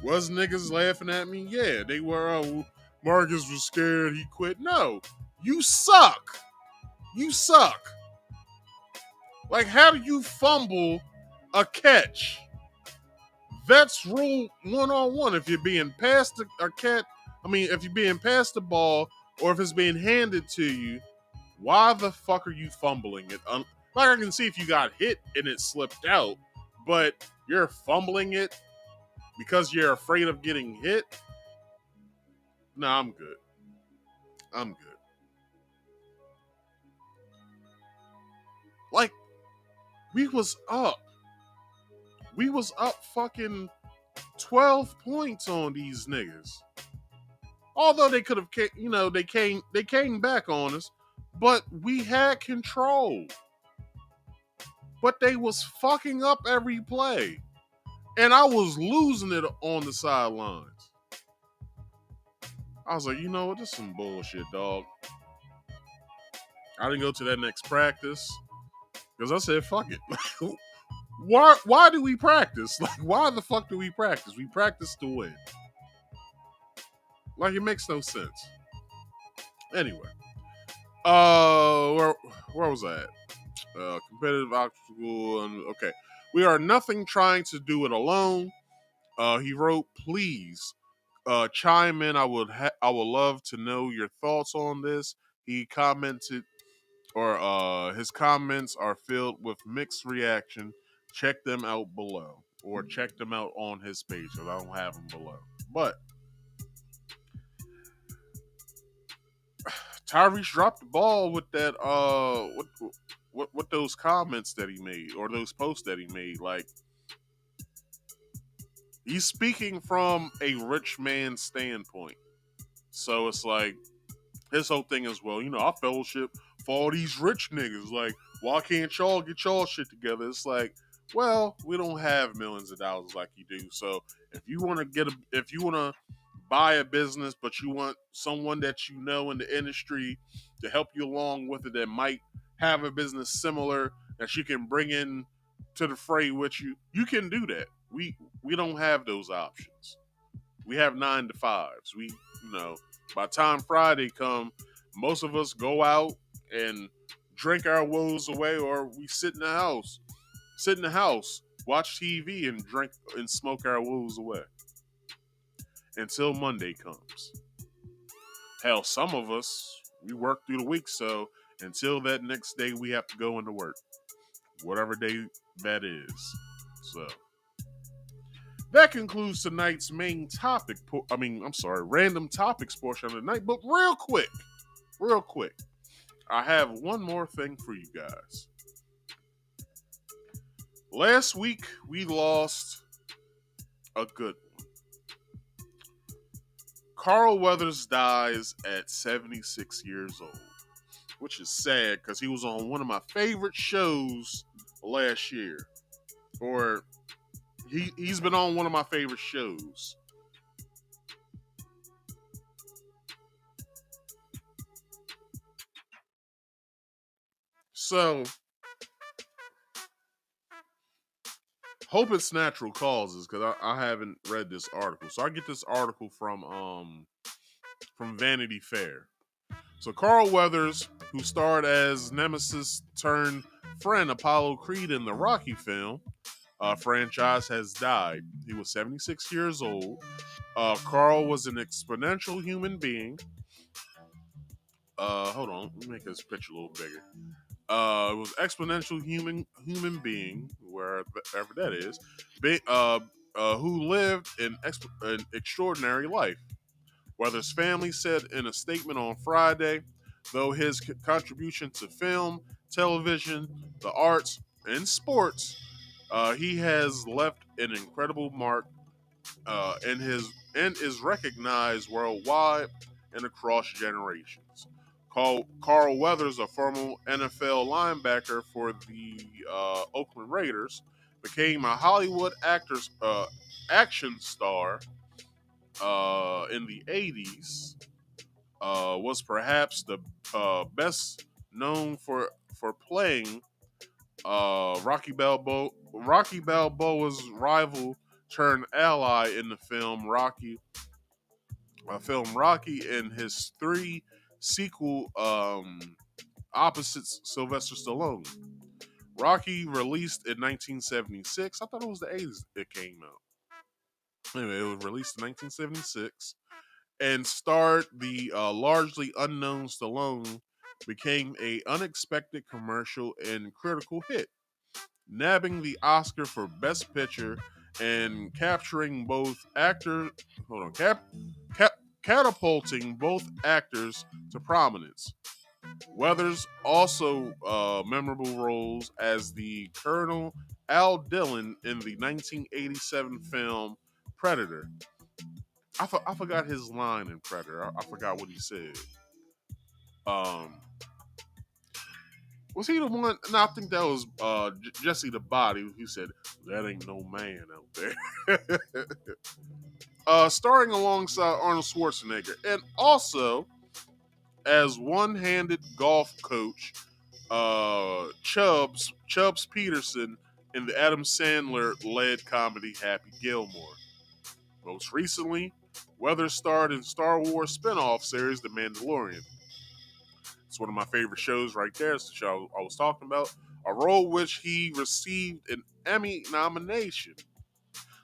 Was niggas laughing at me? Yeah, they were. Oh, Marcus was scared. He quit. No, you suck. You suck. Like, how do you fumble a catch? That's rule 101. If you're being passed if you're being passed the ball or if it's being handed to you, why the fuck are you fumbling it? Like, I can see if you got hit and it slipped out, but you're fumbling it because you're afraid of getting hit? Nah, I'm good. I'm good. Like, we was up fucking 12 points on these niggas. Although they could have, they came back on us, but we had control. But they was fucking up every play. And I was losing it on the sidelines. I was like, you know what, this is some bullshit, dog. I didn't go to that next practice because I said, fuck it. Why do we practice? Like, why the fuck do we practice? We practice to win. Like, it makes no sense. Anyway, where was I at? Competitive obstacle. And okay, we are nothing trying to do it alone. He wrote, please chime in. I would love to know your thoughts on this. He commented, or his comments are filled with mixed reaction. Check them out below, or check them out on his page, because I don't have them below. But Tyrese dropped the ball with that what those comments that he made, or those posts that he made. Like, he's speaking from a rich man's standpoint. So it's like, his whole thing is, well, you know, I fellowship for all these rich niggas. Like, why can't y'all get y'all shit together? It's like, well, we don't have millions of dollars like you do. So if you want to buy a business, but you want someone that you know in the industry to help you along with it, that might have a business similar that you can bring in to the fray with you, you can do that. We don't have those options. We have 9 to 5s. We, you know, by the time Friday come, most of us go out and drink our woes away, or we sit in the house, watch TV, and drink and smoke our woes away until Monday comes. Hell, some of us, we work through the week, so until that next day, we have to go into work, whatever day that is. So that concludes tonight's main topic. Random topics portion of the night. But real quick, I have one more thing for you guys. Last week, we lost a good one. Carl Weathers dies at 76 years old, which is sad because he was on one of my favorite shows last year. Or he's been on one of my favorite shows. So, hope it's natural causes, because I haven't read this article. So I get this article from Vanity Fair. So Carl Weathers, who starred as Nemesis turned friend Apollo Creed in the Rocky film franchise, has died. He was 76 years old. Carl was an exponential human being. Hold on, let me make this picture a little bigger. It was exponential human being, wherever that is, who lived an extraordinary life. Weathers' family said in a statement on Friday, though his contribution to film, television, the arts, and sports, he has left an incredible mark and is recognized worldwide and across generations. Carl Weathers, a former NFL linebacker for the Oakland Raiders, became a Hollywood action star in the 80s. Was perhaps the best known for playing Rocky Balboa's rival turned ally in the film Rocky, and his 3 sequel opposites Sylvester Stallone. Rocky, released in 1976. I thought it was the 80s it came out. Anyway, it was released in 1976 and starred the largely unknown Stallone, became a unexpected commercial and critical hit, nabbing the Oscar for Best Picture and capturing both catapulting both actors to prominence. Weathers also memorable roles as the Colonel Al Dillon in the 1987 film Predator. I forgot his line in Predator. I forgot what he said. Was he the one? No, I think that was Jesse the Body who said, "That ain't no man out there." starring alongside Arnold Schwarzenegger, and also as one-handed golf coach Chubbs Peterson in the Adam Sandler-led comedy Happy Gilmore. Most recently, Weathers starred in Star Wars spin-off series The Mandalorian. It's one of my favorite shows right there. It's the show I was talking about. A role which he received an Emmy nomination.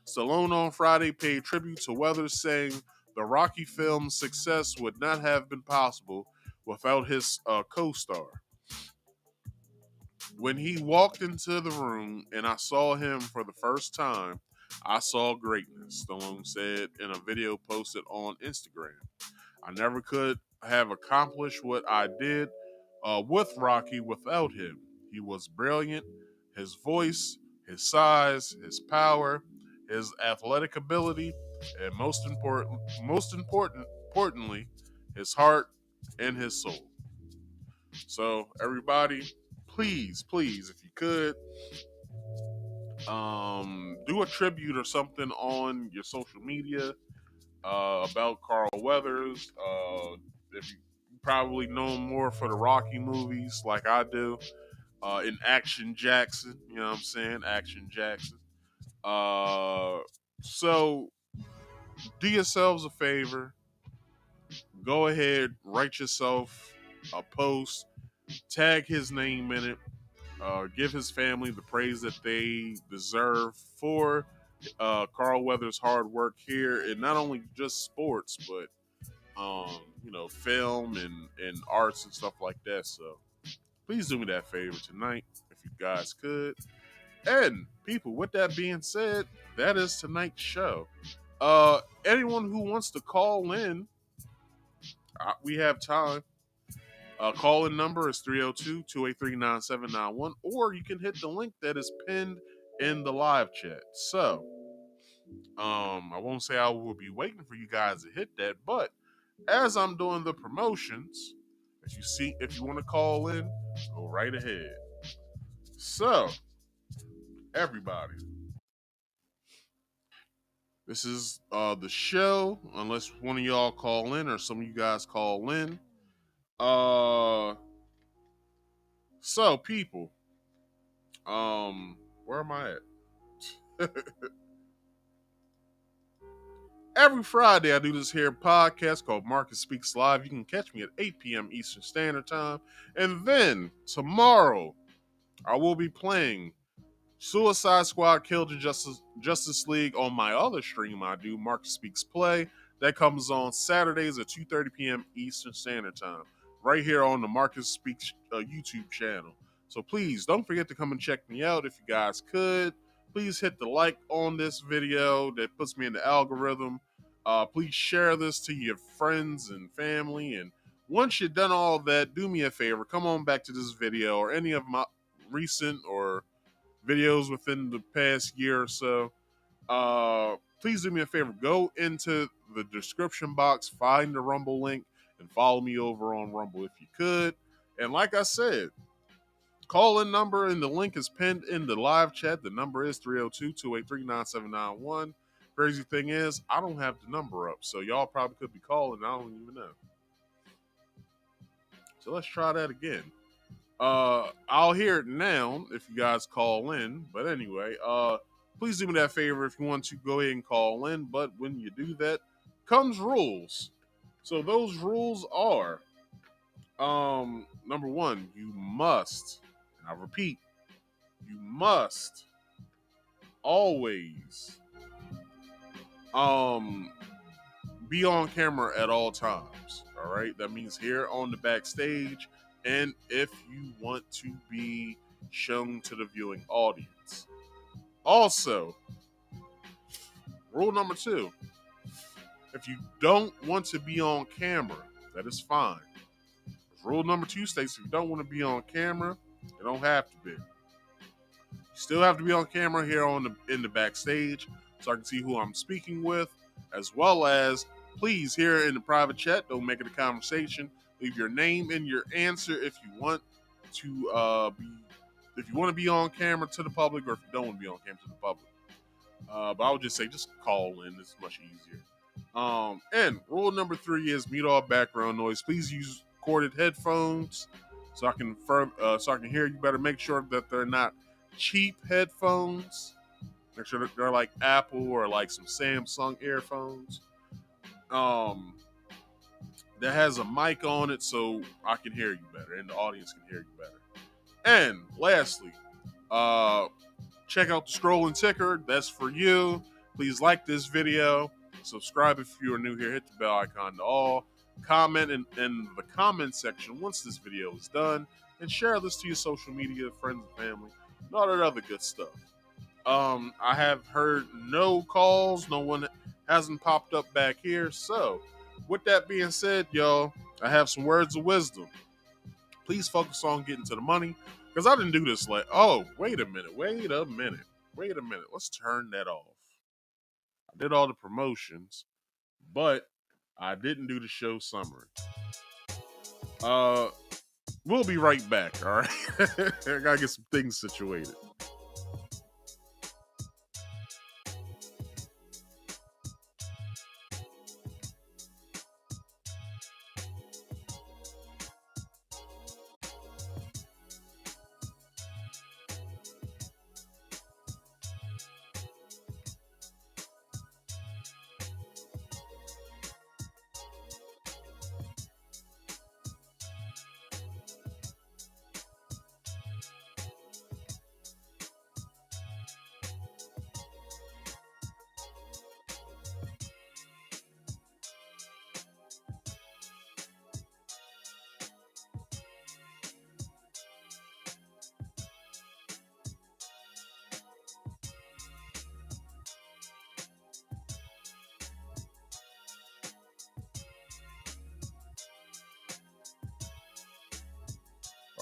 Stallone on Friday paid tribute to Weathers, saying the Rocky film's success would not have been possible without his co-star. When he walked into the room and I saw him for the first time, I saw greatness, Stallone said in a video posted on Instagram. I never could have accomplished what I did with Rocky without him. He was brilliant. His voice, his size, his power, his athletic ability, and importantly, his heart and his soul. So everybody, please, if you could, do a tribute or something on your social media about Carl Weathers. If you probably know him more for the Rocky movies, like I do, in Action Jackson. You know what I'm saying? Action Jackson. So do yourselves a favor. Go ahead, write yourself a post, tag his name in it. Give his family the praise that they deserve for Carl Weathers' hard work here, and not only just sports, but film and arts and stuff like that. So please do me that favor tonight, if you guys could. And people, with that being said, that is tonight's show. Anyone who wants to call in, we have time. Call-in number is 302-283-9791, or you can hit the link that is pinned in the live chat. So, I won't say I will be waiting for you guys to hit that, but as I'm doing the promotions, if you want to call in, go right ahead. So, everybody, this is the show, unless one of y'all call in or some of you guys call in. So people, where am I at? Every Friday I do this here podcast called Marcus Speaks Live. You can catch me at 8 p.m. Eastern Standard Time. And then tomorrow I will be playing Suicide Squad Killed the Justice League on my other stream I do, Marcus Speaks Play. That comes on Saturdays at 2:30 p.m. Eastern Standard Time, right here on the Marcus Speaks YouTube channel. So please don't forget to come and check me out if you guys could. Please hit the like on this video. That puts me in the algorithm. Please share this to your friends and family. And once you've done all that, do me a favor. Come on back to this video or any of my recent or videos within the past year or so. Please do me a favor. Go into the description box, find the Rumble link, and follow me over on Rumble if you could. And like I said, call-in number and the link is pinned in the live chat. The number is 302-283-9791. Crazy thing is, I don't have the number up, so y'all probably could be calling. I don't even know. So let's try that again. I'll hear it now if you guys call in. But anyway, please do me that favor if you want to go ahead and call in. But when you do that, comes rules. So those rules are, number one, you must, and I repeat, you must always be on camera at all times. All right, that means here on the backstage, and if you want to be shown to the viewing audience. Also, rule number 2, if you don't want to be on camera, that is fine. Rule number 2 states if you don't want to be on camera, you don't have to be. You still have to be on camera here in the backstage so I can see who I'm speaking with, as well as please here in the private chat, don't make it a conversation. Leave your name and your answer if you want to be on camera to the public, or if you don't want to be on camera to the public. But I would just say just call in. It's much easier. And rule number 3 is mute all background noise. Please use corded headphones so I can hear you better. Make sure that they're not cheap headphones. Make sure that they're like Apple or like some Samsung earphones. That has a mic on it so I can hear you better and the audience can hear you better. And lastly, check out the scrolling ticker. That's for you. Please like this video. Subscribe if you are new here. Hit the bell icon to all. Comment in the comment section once this video is done. And share this to your social media, friends and family, and all that other good stuff. I have heard no calls. No one hasn't popped up back here. So, with that being said, y'all, I have some words of wisdom. Please focus on getting to the money. Because I didn't do this like, oh, wait a minute. Let's turn that off. I did all the promotions, but I didn't do the show summary. We'll be right back, all right? I gotta get some things situated.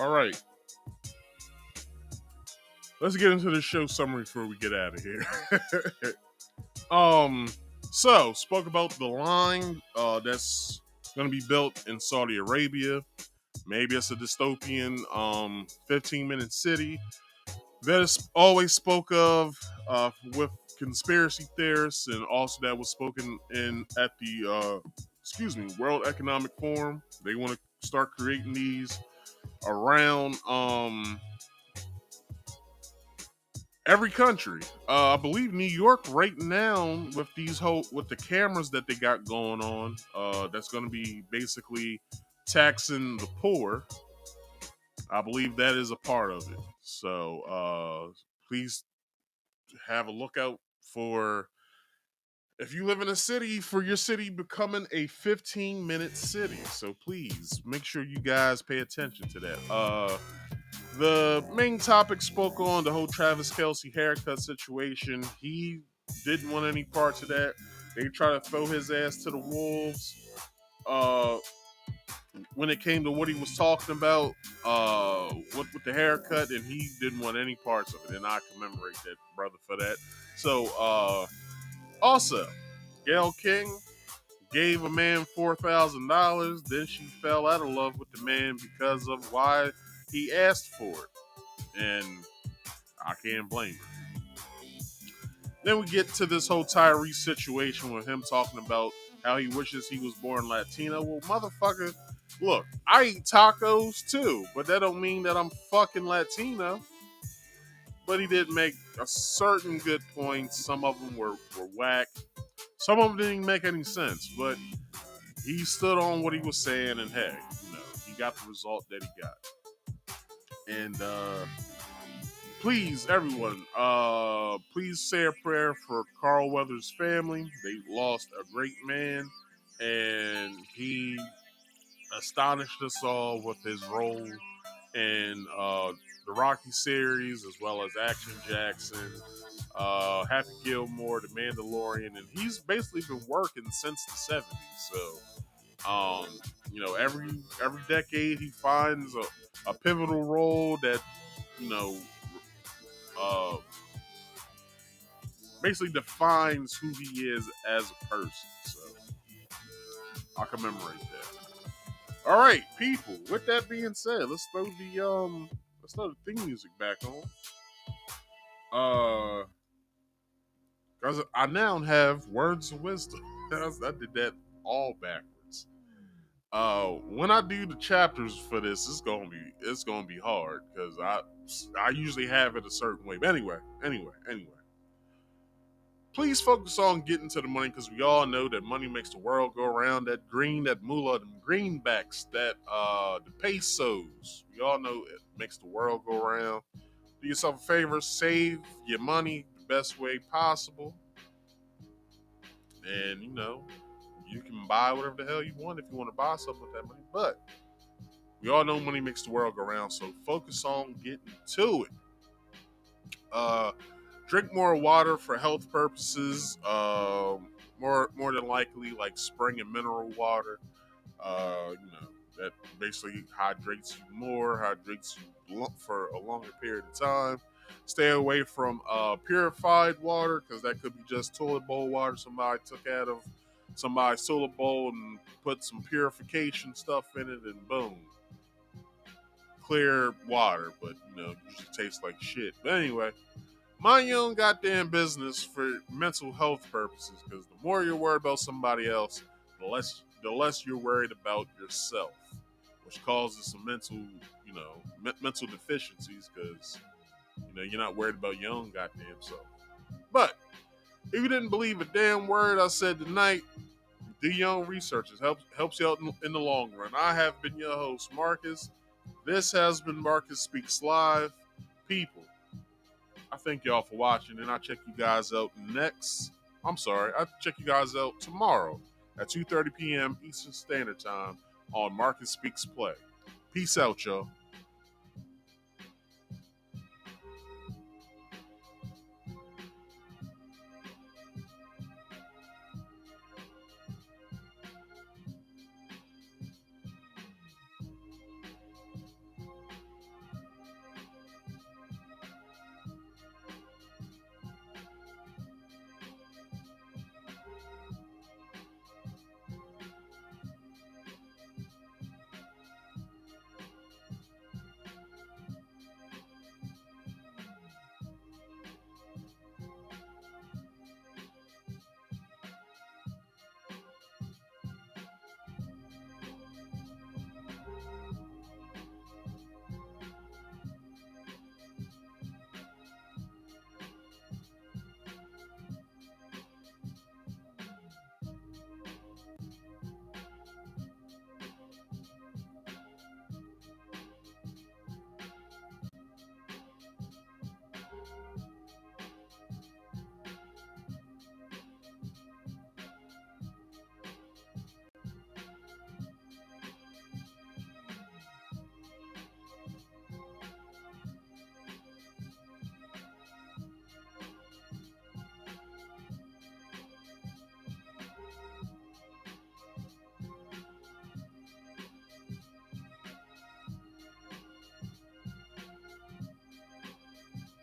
All right. Let's get into the show summary before we get out of here. So spoke about the line that's gonna be built in Saudi Arabia. Maybe it's a dystopian 15-minute city. That is always spoke of with conspiracy theorists, and also that was spoken in at the World Economic Forum. They want to start creating these around every country. I believe New York right now with with the cameras that they got going on, that's going to be basically taxing the poor. I believe that is a part of it. So please have a lookout for, if you live in a city, for your city becoming a 15-minute city. So please make sure you guys pay attention to that. The main topic spoke on the whole Travis Kelce haircut situation. He didn't want any parts of that. They try to throw his ass to the wolves. When it came to what he was talking about, with the haircut, and he didn't want any parts of it. And I commemorate that brother for that. So, also, Gayle King gave a man $4,000. Then she fell out of love with the man because of why he asked for it. And I can't blame her. Then we get to this whole Tyrese situation with him talking about how he wishes he was born Latino. Well, motherfucker, look, I eat tacos too, but that don't mean that I'm fucking Latino. But he did make a certain good points. Some of them were whack. Some of them didn't make any sense, but he stood on what he was saying, and hey, he got the result that he got. And please, everyone, please say a prayer for Carl Weathers' family. They lost a great man, and he astonished us all with his role in the Rocky series, as well as Action Jackson, Happy Gilmore, The Mandalorian, and he's basically been working since the 70s. So, every decade he finds a pivotal role that, basically defines who he is as a person. So, I'll commemorate that. All right, people. With that being said, let's throw the theme music back on. Because I now have words of wisdom. I did that all backwards. When I do the chapters for this, it's gonna be hard because I usually have it a certain way. But anyway. Please focus on getting to the money because we all know that money makes the world go around. That moolah, them greenbacks, the pesos. We all know it makes the world go around. Do yourself a favor, save your money the best way possible. And you can buy whatever the hell you want if you want to buy something with that money. But we all know money makes the world go round, so focus on getting to it. Drink more water for health purposes. More than likely, like spring and mineral water. That basically hydrates you more, hydrates you for a longer period of time. Stay away from purified water because that could be just toilet bowl water somebody took out of somebody's toilet bowl and put some purification stuff in it, and boom, clear water. But usually tastes like shit. But anyway, mind your own goddamn business for mental health purposes, because the more you're worried about somebody else, the less you're worried about yourself, which causes some mental deficiencies because you're not worried about your own goddamn self. But if you didn't believe a damn word I said tonight, do your own research. It helps you out in the long run. I have been your host, Marcus. This has been Marcus Speaks Live. People, I thank y'all for watching, and I'll check you guys out I'll check you guys out tomorrow at 2:30 p.m. Eastern Standard Time on Marcus Speaks Play. Peace out, y'all.